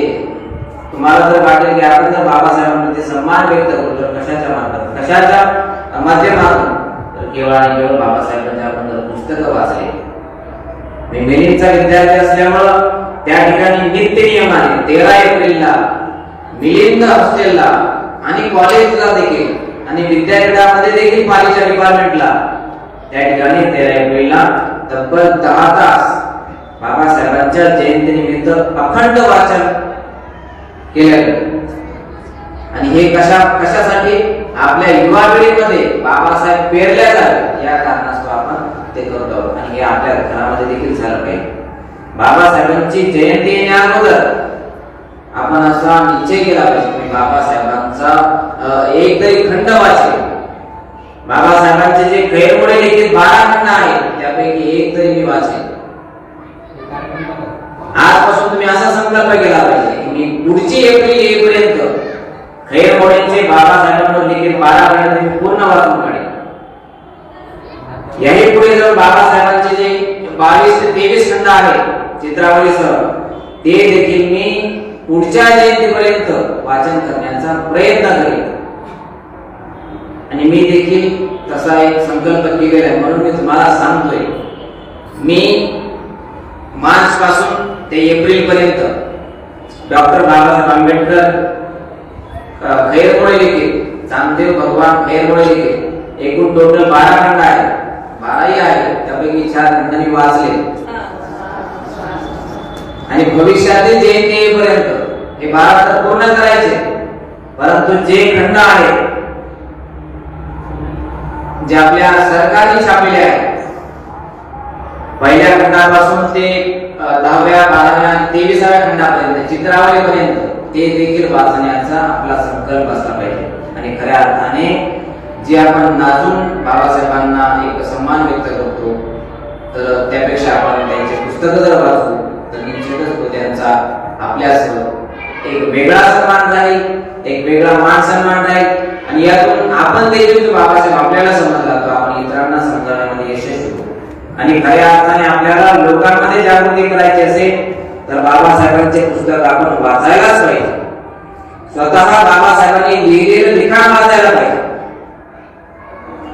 तुम्हाला जर वाटेल की आपण जर बाबासाहेबांमध्ये सन्मान व्यक्त करतो कशाच्या मार्फत कशाच्या माध्यमातून, तर केवळ आणि केवळ बाबासाहेबांचे आपण जर पुस्तकं वाचले. मी मिलिंदचा विद्यार्थी असल्यामुळं त्या ठिकाणी नित्य नियमाने 13 एप्रिलला मिलिंद हॉस्टेलला आणि कॉलेजला देखील आणि विद्यापीठामध्ये देखील पालीच्या डिपार्टमेंटला त्या ठिकाणी 13 एप्रिलला तब्बल 10 तास बाबासाहेबांच्या जयंतीनिमित्त अखंड वाचन केलं. आणि हे कशासाठी आपल्या युवा पिढीमध्ये बाबासाहेब पेरल्या जावे या कारणास्तव आपण ते करतो आहोत. आणि हे आपल्या घरामध्ये देखील झालं पाहिजे. बाबासाहेबांची जयंती येण्याअगोदर आपण असा निश्चय केला पाहिजे की बाबासाहेबांचा एक तरी खंड वाचेल. बाबासाहेबांचे जे खैरमोडे लिखित 12 खंड आहेत त्यापैकी एक तरी मी वाचेल. आजपासून तुम्ही असा संकल्प केला पाहिजे की मी पुढची एप्रिल येईपर्यंत खैरमोडेंचे बाबासाहेबांवर लिखित 12 खंड मी पूर्ण वाचून काढेन. याही पुढे जर बाबासाहेबांचे जे 22 ते 23 खंड आहेत चित्रावळीसह ते देखील मी पुढच्या जयंतीपर्यंत वाचन करण्याचा प्रयत्न करेन. आणि मी देखील तसा एक संकल्प केलेला आहे. म्हणून मी तुम्हाला सांगतोय मी मार्च पासून ते एप्रिल पर्यंत डॉक्टर बाबासाहेब आंबेडकर खैरमोडे लिखित चांगदेव भगवान खैरमोडे लिखित एकूण टोटल 12 खंड आहेत. 12ही आहे त्यापैकी 4 खंड मी वाचले. आणि भविष्यातील जयंती येईपर्यंत हे 12 तर पूर्ण करायचे, परंतु जे खंड आहेत जे आपल्या सरकारने छापलेले आहेत पहिल्या खंडापासून ते 10व्या 12व्या आणि 23व्या खंडापर्यंत चित्रावळीपर्यंत ते देखील वाचण्याचा आपला संकल्प असला पाहिजे. आणि खऱ्या अर्थाने जे आपण नाचून बाबासाहेबांना एक सन्मान व्यक्त करतो तर त्यापेक्षा आपण त्यांचे पुस्तकं जर वाचू तर निश्चितच तो त्यांचा आपल्यासह एक वेगळा सन्मान राहील, एक वेगळा मान सन्मान राहील. आणि यातून आपण देखील जो बाबासाहेब आपल्याला समजला तो आपण इतरांना समजवण्यामध्ये यशस्वी होतो. आणि खऱ्या अर्थाने आपल्याला लोकांमध्ये जागृती करायची असेल तर बाबासाहेबांचे पुस्तक आपण वाचायलाच पाहिजे. स्वतः बाबासाहेबांनी लिहिलेलं लिखाण वाचायला पाहिजे.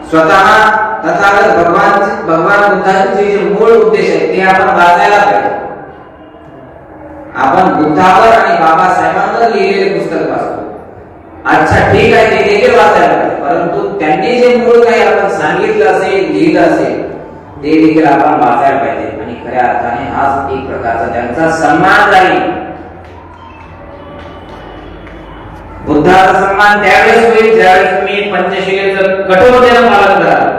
स्वतः तथागत भगवान बुद्धांचे जे मूळ उद्देश आहे ते आपण वाचायला पाहिजे. आपण बुद्धावर आणि बाबासाहेबांवर लिहिलेले पुस्तक वाचतो. अच्छा ठीक आहे ते देखील वाचायला पाहिजे, परंतु त्यांनी जे मूळ काही आपण सांगितलं असेल लिहिलं असेल ते देखील आपण वाचायला पाहिजे. आणि खऱ्या अर्थाने हाच एक प्रकारचा त्यांचा सन्मान राहील. बुद्धाचा सन्मान त्यावेळेस होईल ज्यावेळेस तुम्ही पंचशिलेचं कठोरतेनं पालन कराल.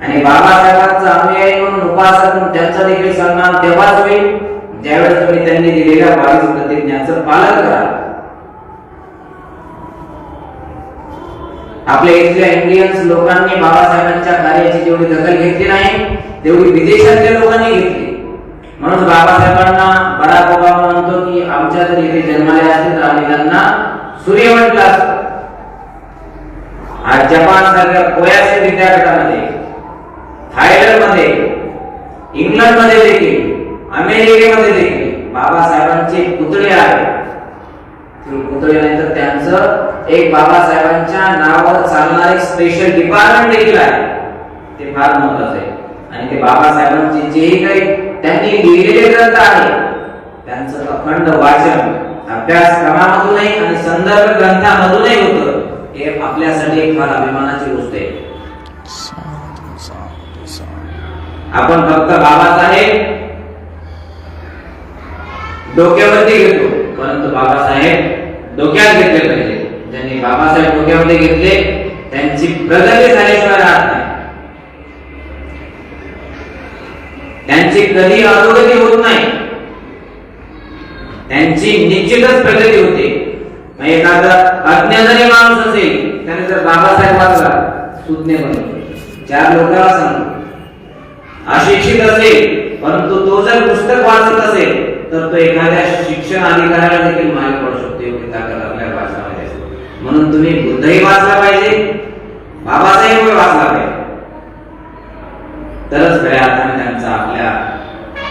आणि बाबासाहेबांचा अनुयायी म्हणून उपासक म्हणून त्यांचा देखील सन्मान तेव्हाच होईल ज्यावेळेस तुम्ही त्यांनी दिलेल्या 22 प्रतिज्ञांचं पालन कराल. आपल्या इथल्या इंडियन्स लोकांनी बाबासाहेबांच्या कार्याची जेवढी दखल घेतली नाही तेवढी विदेशातल्या लोकांनी घेतली. म्हणून बाबासाहेबांना बराक ओबामा म्हणतो की आमच्या जर इथे जन्माले असते तर आम्ही त्यांना सूर्य म्हटलं असतं. आज जपान सारख्या कोयासे विद्यापीठामध्ये, थायलंड मध्ये, इंग्लंड मध्ये देखील, अमेरिकेमध्ये देखील बाबासाहेबांचे पुतळे आहेत. पुतळे नाही तर त्यांचं एक बाबासाहेबांच्या नावावर चालणारे स्पेशल डिपार्टमेंट देखील आहे. ते फार महत्वाचं आहे. आणि ते बाबासाहेबांचे जेही काही त्यांनी लिहिलेले ग्रंथ आहेत त्यांचं अखंड वाचन अभ्यासक्रमामधूनही आणि संदर्भ ग्रंथामधूनही होतं. हे आपल्यासाठी एक फार अभिमानाची गोष्ट आहे. आपण फक्त बाबासाहेब डोक्यावरती घेतो, परंतु बाबासाहेब डोक्यात घेतले पाहिजे. ज्यांनी बाबासाहेब डोक्यामध्ये घेतले त्यांची प्रगती झाल्याशिवाय राहत नाही. त्यांची कधी अधोगती होत नाही, त्यांची निश्चितच प्रगती होते. मग एखादा अज्ञ जरी माणूस असेल त्याने जर बाबासाहेब वाचला सुज्ञ बनतो, 4 लोकांना सांगतो. अशिक्षित असेल परंतु तो जर पुस्तक वाचत असेल तर तो एखाद्या शिक्षण अधिकाऱ्याला देखील मागे पडू शकतो. एवढी ताकद आपल्या वाचनामध्ये असते. म्हणून तुम्ही बुद्धही वाचला पाहिजे, बाबासाहेब वाचला पाहिजे, तरच खऱ्या अर्थाने त्यांचा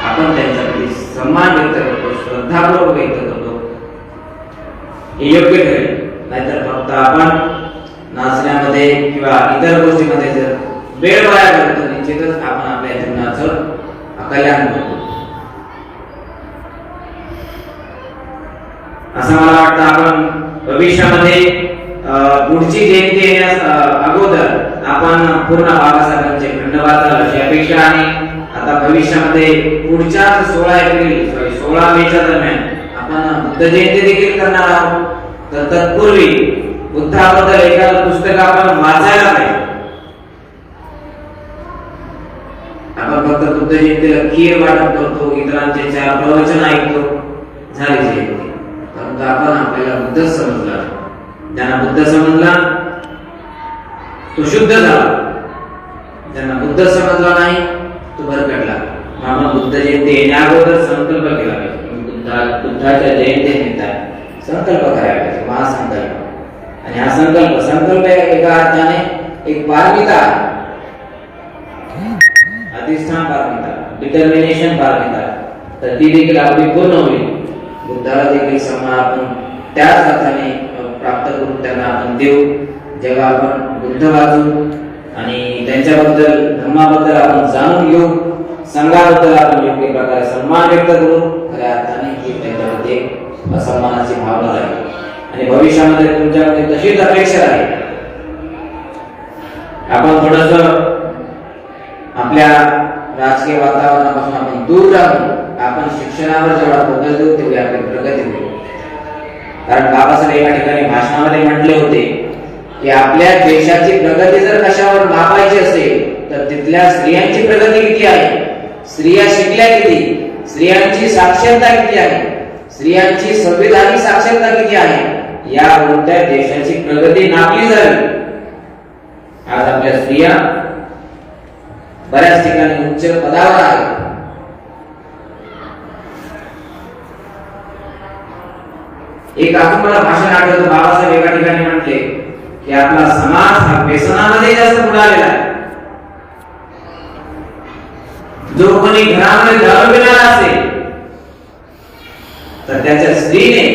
आपण त्यांच्याप्रती सन्मान व्यक्त करतो, श्रद्धापूर्वक व्यक्त करतो, हे योग्य ठरेल. नाहीतर फक्त आपण नाचण्यामध्ये किंवा इतर गोष्टीमध्ये जर वेळ वाया घालतो निश्चितच आपण आपल्या जीवनाचं कल्याण करतो. असं मला वाटतं आपण भविष्यामध्ये पुढची जयंती येण्यास अगोदर आपण पूर्ण बाबासाहेबांचे खंड वाचाल अशी अपेक्षा आहे. आता भविष्यामध्ये पुढच्या 16 मेच्या दरम्यान आपण बुद्ध जयंती देखील करणार आहोत. तर तत्पूर्वी बुद्धाबद्दल एखादं पुस्तक आपण वाचायला पाहिजे. आपण फक्त बुद्ध जयंतीला खीर वाटप करतो, इतरांचे 4 प्रवचन ऐकतो, झाली जयंती. परंतु आपण आपल्याला बुद्ध समजला, ज्यांना बुद्ध समजला तो शुद्ध झाला, ज्यांना बुद्ध समजला नाही तो भरकटला. आपण बुद्ध जयंती येण्या अगोदर संकल्प केला पाहिजे. बुद्धाच्या जयंतीनिमित्त संकल्प करायला पाहिजे, महासंकल्प. आणि हा संकल्प एका अर्थाने एक पारमिता आहे, अधिष्ठान पारमिता, डिटर्मिनेशन पारमिता. तर ती देखील आपली पूर्ण होईल. बुद्धाला देखील सन्मान आपण त्याच अर्थाने प्राप्त करून त्यांना आपण देऊ. जेव्हा आपण बुद्ध वाचू आणि त्यांच्याबद्दल धम्माबद्दल आपण जाणून घेऊ, संघाबद्दल आपण योग्य प्रकारे सन्मान व्यक्त करू, खऱ्या अर्थाने ही त्यांच्यामध्ये सन्मानाची भावना राहील. आणि भविष्यामध्ये तुमच्यामध्ये तशीच अपेक्षा राहील. आपण थोडस आपल्या राजकीय वातावरणापासून आपण दूर राहून आपण शिक्षणावर जेवढा फोकस देऊ तेवढी आपली प्रगती होईल. कारण बाबासाहेब एका ठिकाणी भाषणामध्ये म्हटले होते की आपल्या देशाची प्रगती जर कशावर मापायची असेल तर तिथल्या स्त्रियांची प्रगती किती आहे, स्त्रिया शिकल्या किती, स्त्रियांची साक्षरता किती आहे, स्त्रियांची संविधानिक साक्षरता किती आहे, यावरून त्या देशाची प्रगती नापली जावी. आज आपल्या स्त्रिया बऱ्याच ठिकाणी उच्च पदावर आहेत. एक अजून मला भाषण आठवतं, बाबासाहेब एका ठिकाणी म्हटले की आपला समाज हा व्यसनामध्ये जास्त बुडालेला आहे. जो कोणी घरामध्ये दारू पिणारा असेल तर त्याच्या स्त्रीने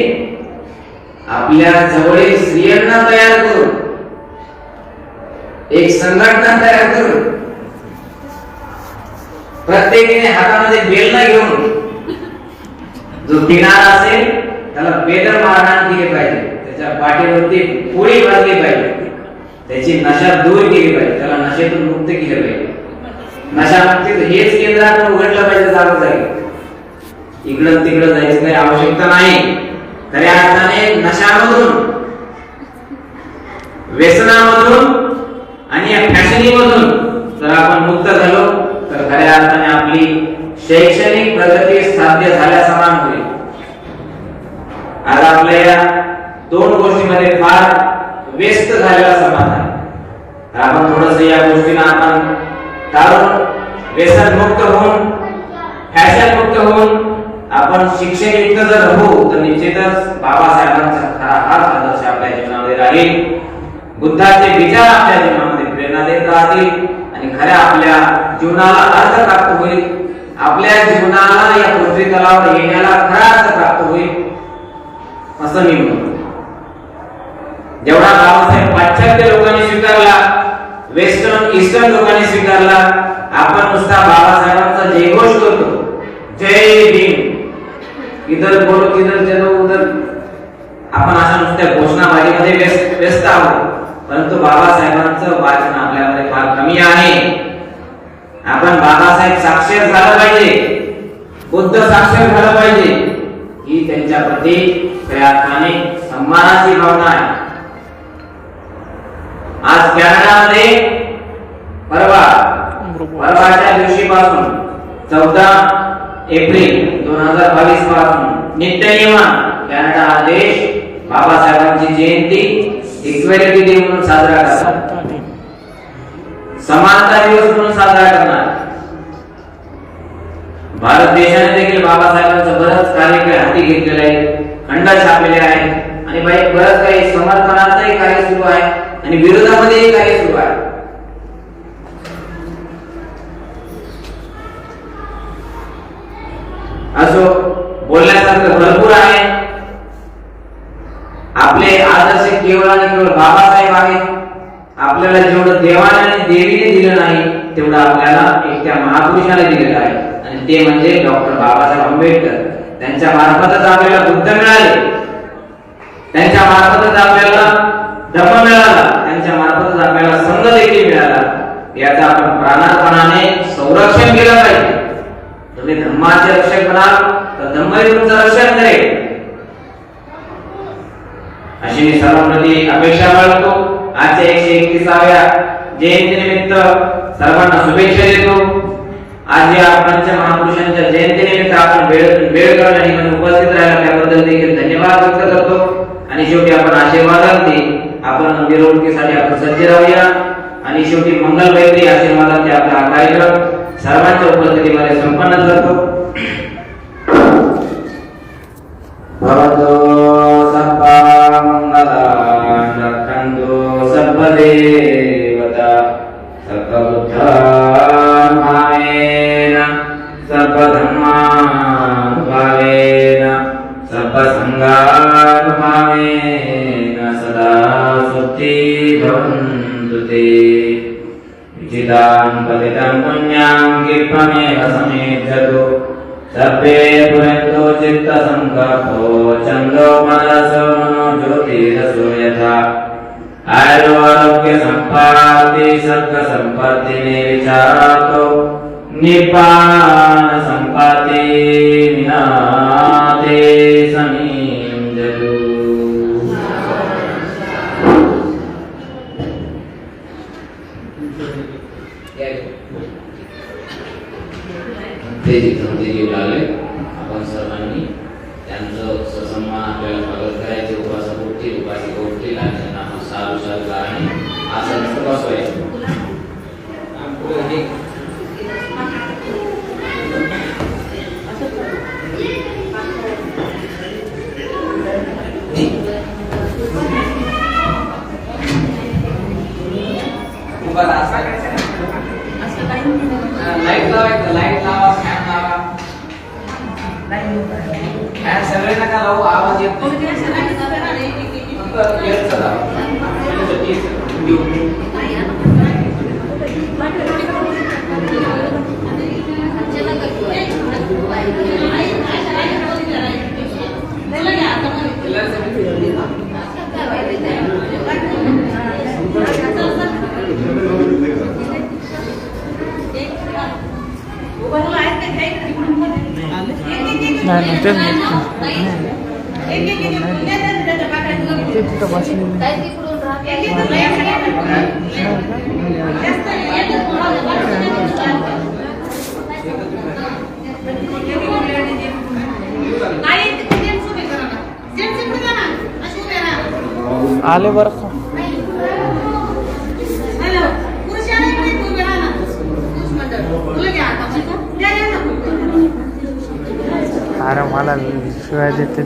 आपल्या जवळील स्त्रियांना तयार करून एक संघटना तयार करून प्रत्येकीने हातामध्ये बेलना घेऊन जो पिणारा असेल त्याला बेदर मारहाण केली पाहिजे, त्याच्या पाठीवरती पोळी भाजली पाहिजे, त्याची नशा दूर केली पाहिजे, त्याला नशेतून मुक्त केले पाहिजे. नशामुक्तीचं हेच केंद्र आपण उघडलं पाहिजे जागोजागी. इकडं तिकडं जायची काही आवश्यकता नाही. खऱ्या अर्थाने नशामधून, व्यसनामधून आणि या फॅशनीमधून जर आपण मुक्त झालो तर खऱ्या अर्थाने आपली शैक्षणिक प्रगती साध्य झाल्या समान होईल. आज आपल्या या 2 गोष्टींमध्ये फार व्यस्त झालेला समाज आहे. आपण थोडस या गोष्टींना आपण टाळून व्यसन मुक्त होऊन, फॅशन मुक्त होऊन आपण शिक्षणयुक्त जर होऊ तर निश्चितच बाबासाहेबांचा खरा हाच आदर्श आपल्या जीवनामध्ये राहील. बुद्धाचे विचार आपल्या जीवनामध्ये प्रेरणा देत राहतील आणि खऱ्या आपल्या जीवनाला अर्थ प्राप्त होईल. आपल्या जीवनाला या पृथ्वी तलावर येण्याला खरा अर्थ प्राप्त होईल असं मी म्हणतो. जेवढा बाबासाहेब पाश्चात्य लोकांनी स्वीकारला, वेस्टर्न ईस्टर्न लोकांनी स्वीकारला, आपण नुसता बाबासाहेबांचा जयघोष करतो, जय भीम, इधर बोलो किधर चलो उधर, आपण अशा नुसत्या घोषणाबाजीमध्ये व्यस्त आहोत. परंतु बाबासाहेबांचं वाचन आपल्यामध्ये फार कमी आहे. आपण बाबासाहेब साक्षर झालं पाहिजे, बुद्ध साक्षर झालं पाहिजे, ही त्यांच्या प्रती खऱ्या अर्थाने सन्मानाची भावना आहे. आज कॅनडामध्ये परवाच्या दिवशीपासून 14 एप्रिल 2022 पासून नित्यनियमान कॅनडा हा देश बाबासाहेबांची जयंती इक्वॅलिटी डे म्हणून साजरा करतात, समानता दिवस म्हणून साजरा करणार. भारत देशाने देखील बाबासाहेबांचं बरंच कार्य हाती घेतलेलं आहे, खंड छापलेले आहेत आणि बरंच काही समर्थनाचंही कार्य सुरू आहे आणि विरोधामध्येही कार्य सुरू आहे. असो बोलण्यासारखं भरपूर आहे. आपले आदर्श केवळ आणि केवळ बाबासाहेब आहेत. आपल्याला जेवढं देवाने आणि देवीने दिलं नाही तेवढं आपल्याला एक त्या महापुरुषाने दिलेलं आहे आणि ते म्हणजे डॉक्टर बाबासाहेब आंबेडकर. त्यांच्या मार्फतच आपल्याला बुद्ध मिळाले, त्यांच्या मार्फतच आपल्याला धम्म मिळाला, त्यांच्या मार्फतच आपल्याला संघ देखील मिळाला. याचा आपण प्राणार्पणाने संरक्षण केलं पाहिजे. तुम्ही धम्माचे रक्षक बनाल तर धम्मही तुमचं रक्षण करेल अशी मी सर्वांप्रती अपेक्षा बाळगतो. आजच्या 131व्या जयंतीनिमित्त सर्वांना शुभेच्छा देतो. आज या पंच महापुरुषांच्या जयंतीनिमित्त आपण वेळ काढून आणि उपस्थित राहिला त्याबद्दल देखील धन्यवाद व्यक्त करतो. आणि शेवटी आपण आशीर्वादांती आपण मिरवणुकीसाठी आपण सज्ज राहूया आणि शेवटी मंगलमैत्री आशीर्वादांती आपला हा कार्यक्रम सर्वांच्या उपस्थितीमध्ये संपन्न करतो. भवतो सर्वा मंगलान् रक्षन्तु सर्वदेवता सर्वबुद्धान् भावेन सर्वधर्मान् भावेन सर्वसंगान् भावेन सदा सुखी भवन्तु ते. विचितां पतितं पुण्यां कीर्तनेन समेध्यतु सर्वे पुरन्तु चित्तसङ्कल्पो चन्दो मनसो मनो ज्योतिरसो यथा आयुरारोग्य सम्पत्ति सर्ग सम्पत्ति निर्विचारो निप्पान सम्पत्ति विनाते समींजतु. तेजी लागले आपण सर्वांनी त्यांचं सन्मान आपल्याला स्वागत करायचे. उपासक उठतील, उपासिका उठतील आणि त्यांना साधू साधू गाणे आसन बसवायचे. लाईट लावायचं, लाईट लावा, फॅन लावा. फॅन सगळे नका लावू, आवाज येत नाही. फक्त एअरचं लावा. आले बरं का अरे मला शिवाय देते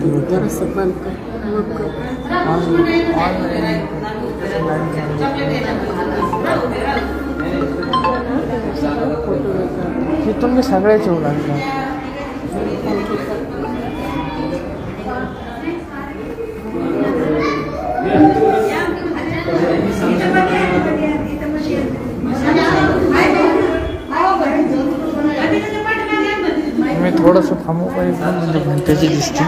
तुम्ही सगळ्याच येऊ लागला. मी थोडंसं थांबू पाहिजे म्हणजे घंट्याची दिसते.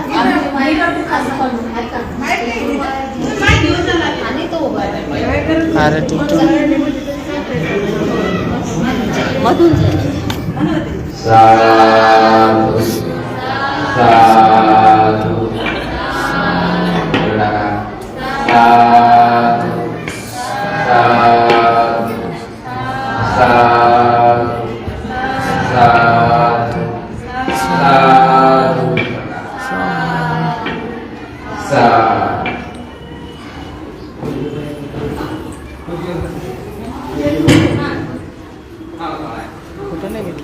अरे तू साधु साधु साधु साधु साधु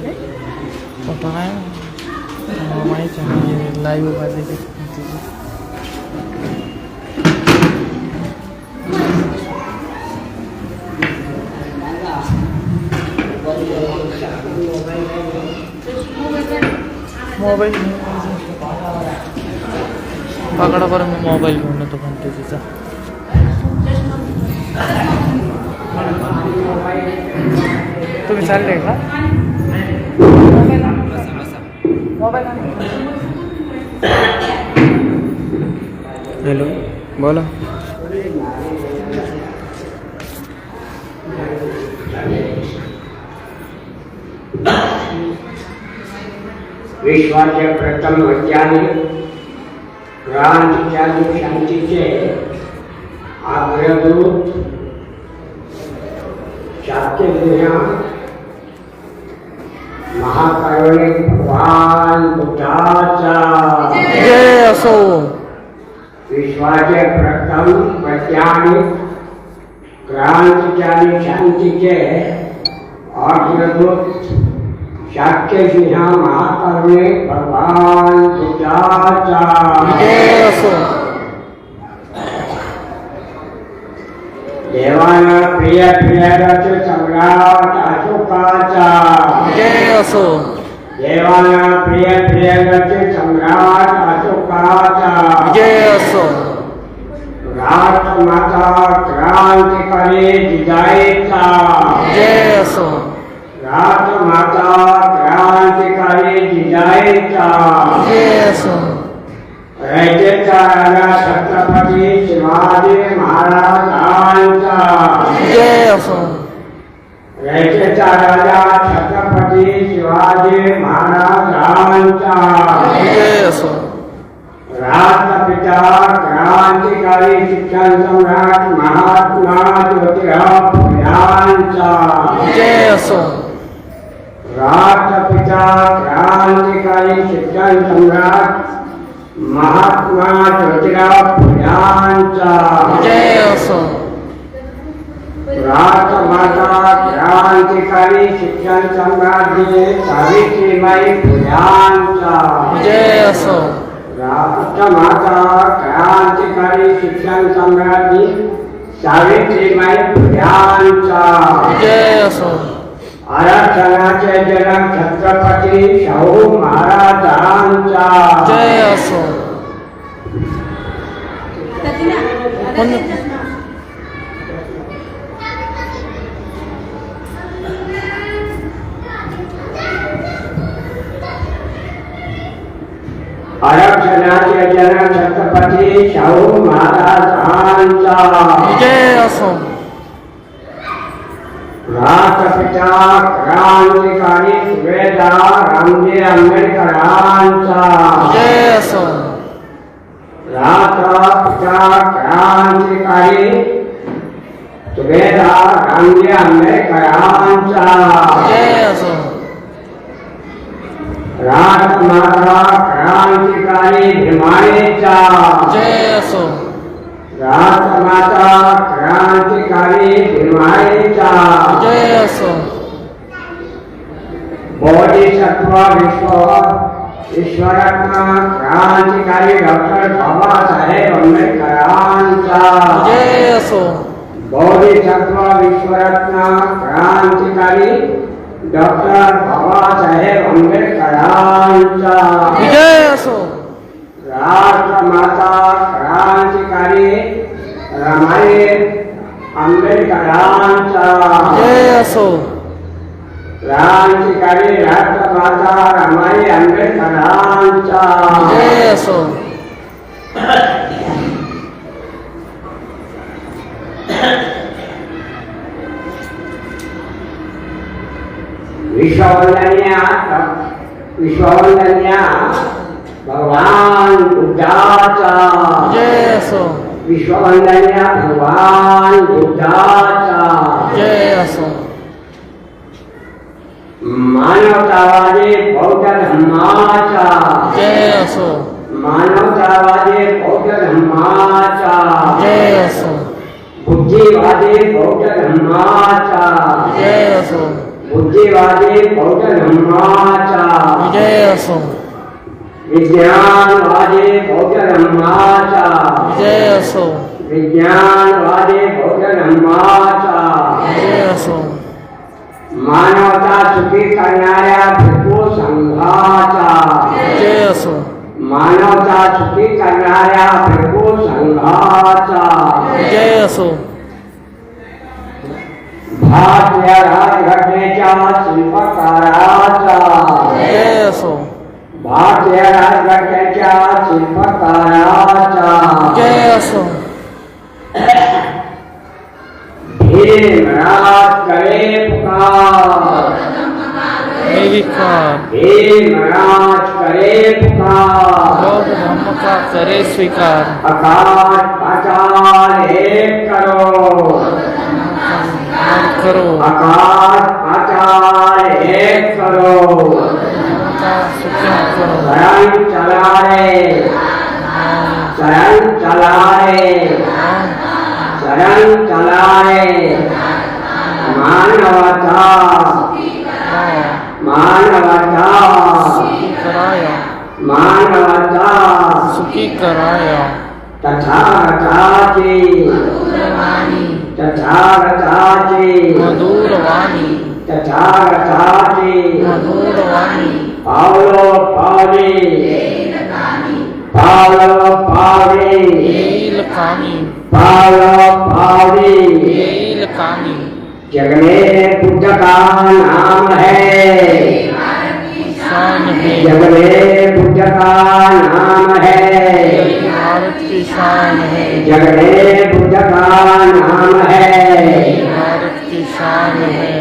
पप्पा काय माहिती आहे लाईव्ह वाजायची मोबाईल पकडा बरं मी मोबाईल घेऊन येतो पण तिचा तुम्ही चालले का मोबाईल हॅलो बोला विश्वाचे प्रथम वैज्ञानिक क्रांतीच्या शांतीचे अग्रदूत शाक्यज्ञ महाकारुणिक भगवान बुद्धाचा जय असो विश्वाचे प्रथम वैज्ञानिक क्रांतीच्या शांतीचे अग्रदूत शाक्यसिंह महाकारुणिक भगवान बुद्धाचा जय असो देवाला प्रिय प्रियरथ सम्राट अशोकाचा जय असो देवाला प्रिय प्रियरथ सम्राट अशोकाचा जय असो राजमाता क्रांतिकारी जिजाईचा जय असो राजमाता क्रांतिकारी जिजाईचा जय असो रयतेचा राजा छत्रपती शिवाजी महाराजांचा जय असो रयतेचा राजा छत्रपती शिवाजी महाराजांचा जय असो राष्ट्रपिता क्रांतिकारी शिक्षण सम्राट महात्मा ज्योतिराव फुल्यांचा जय असो राष्ट्रपिता क्रांतिकारी शिक्षण सम्राट महात्मा ज्योतिराव फुल्यांचा जय असो राष्ट्रमाता क्रांतिकारी शिक्षण सम्राज्ञी सावित्रीबाई फुल्यांचा जय असो राष्ट्रमाता क्रांतिकारी शिक्षण सम्राज्ञी सावित्रीबाई फुल्यांचा जय असो आरक्षणाचे जनक छत्रपती शाहू महाराजांचा जय असो आरक्षणाचे जनक छत्रपती शाहू महाराजांचा जय असो राष्ट्रपिता क्रांतिकारी सुभेदार रामजी आंबेडकरांचा जय असो राष्ट्रपिता क्रांतिकारी सुभेदार रामजी आंबेडकरांचा जय असो राष्ट्रमाता क्रांतिकारी भीमाईचा जय असो राष्ट्रमाता क्रांतिकारी भीमाईचा जय असो बोधिसत्व ईश्वरत्न क्रांतिकारी डॉक्टर बाबासाहेब आंबेडकरांचा जय असो बोधिसत्व ईश्वरत्न क्रांतिकारी डॉक्टर बाबासाहेब आंबेडकरांचा जय असो राष्ट्रमाता क्रांतिकारी रमाई आंबेडकरांचा जय असो क्रांतिकारी राष्ट्रमाता रमाई आंबेडकरांचा जय असो विश्ववंदनीय भगवान बुद्धाचा जय असो विश्ववंदनीय भगवान बुद्धाचा जय असो मानवतावादी बौद्ध धर्माचा जय असो मानवतावादी बौद्ध धर्माचा जय असो बुद्धिवादी बौद्ध धर्माचा जय असो बुद्धिवादी बौद्ध धर्माचा विजय असो विज्ञानवादी बौद्ध धर्माचा विजय असो विज्ञानवादी बौद्ध धर्माचा विजय असो मानवता सुखी करणाऱ्या भिक्खू संघाचा विजय असो मानवता सुखी करणाऱ्या भिक्खू संघाचा विजय असो भारतीय राजघटनेच्या शिल्पकाराचा विजय असो भारतीय राजघटनेच्या शिल्पकाराचा विजय असो भीमराज करे पुकार निर्विकार भीमराज करे पुकार बौद्ध धर्म का करे स्वीकार आकाश पाताल एक करो मान करो आकाश पाताल एक करो का सुखी करो शरण चला रे शरण चला रे शरण चला रे मानवता मानवता सुखी कराया मानवता सुखी कराया तथागताची तथागताची मधुर वाणी तथागताची मधुर वाणी पावलो पावली पावलो पावली येईल कामी पावलो पावली येईल कामी जग में बुद्ध का नाम है शान है जग में बुद्ध का नाम है भारत की शान है जग में बुद्ध का नाम है भारत की शान है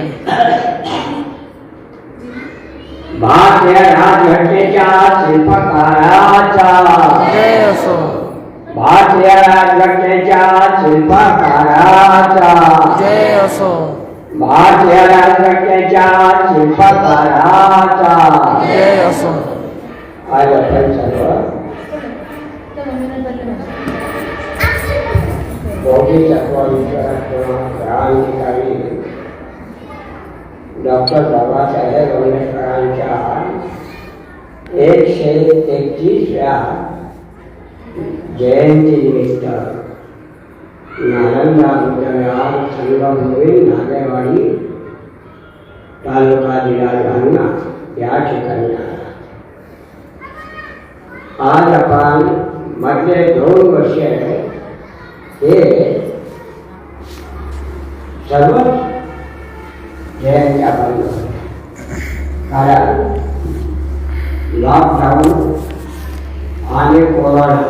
भारतीय राजघटनेच्या शिल्पकाराचा विजय असो भारतीय राजघटनेच्या शिल्पकाराचा विजय असो भारतीय राजघटनेच्या शिल्पकाराचा विजय असो आज आपण सर्व बौद्धिक क्रांतिकारी डॉक्टर बाबासाहेब आंबेडकरांच्या 131व्या जयंतीनिमित्त नालंदा विद्यालयात संगमभूमी नागेवाडी तालुका जिल्हा जालना या ठिकाणी आज आपण मधले 2 वर्ष हे सर्व जयंत्या बंद होत्या कारण लॉकडाऊन आणि कोरोना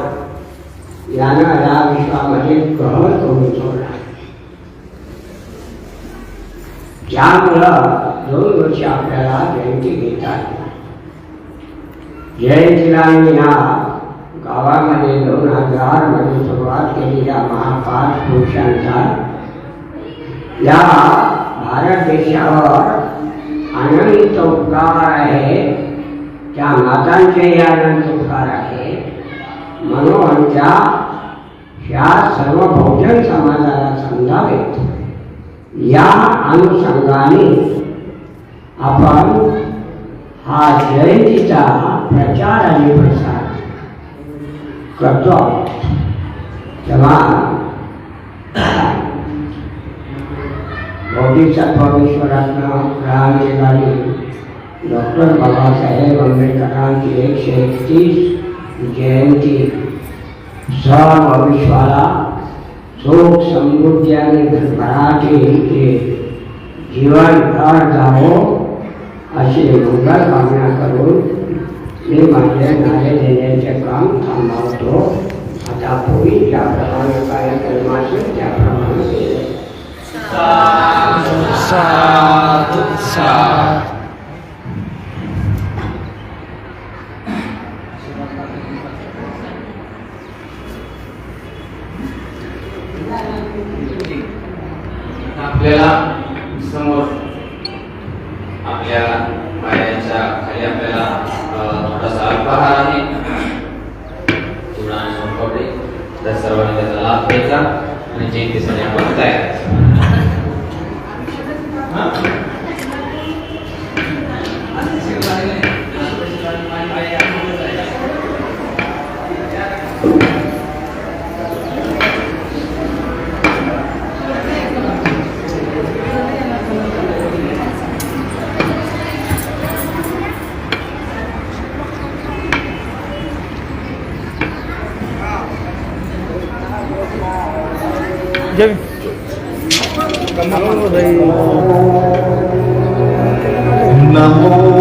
यानं या विश्वामध्ये कहर करून सोडला ज्यामुळं 2 वर्ष आपल्याला जयंती घेतात जयंतीला आम्ही या गावामध्ये 2000 मध्ये सुरुवात केलेल्या महापाच पुरुषांचा या भारत देशावर अनंत उपकार आहे त्या मातांचेही अनंत उपकार आहे म्हणून त्या ह्या सर्व बहुजन समाजाला समजावेत या अनुषंगाने आपण हा जयंतीचा प्रचार आणि प्रसार करतो तेव्हा बोधिसत्वेश्वरांना क्रांतिकारी डॉक्टर बाबासाहेब आंबेडकरांची 131 जयंती सर्व विश्वाला सुख समृद्धी आणि भराटी जीवन भर जावो अशी मंगल कामना करून मी माझे नारे देण्याचे काम थांबवतो आता पूर्वी ज्याप्रमाणे कार्यक्रम असेल त्याप्रमाणे साधु साधु आपल्याला समोर आपल्या पायाच्या खाली आपल्याला थोडासा अल्पाहार आहे चिवडा आणि सोनपापडी तर सर्वांनी त्याचा लाभ घ्यायचा आणि जयंतीसाठी आपण तयार नमो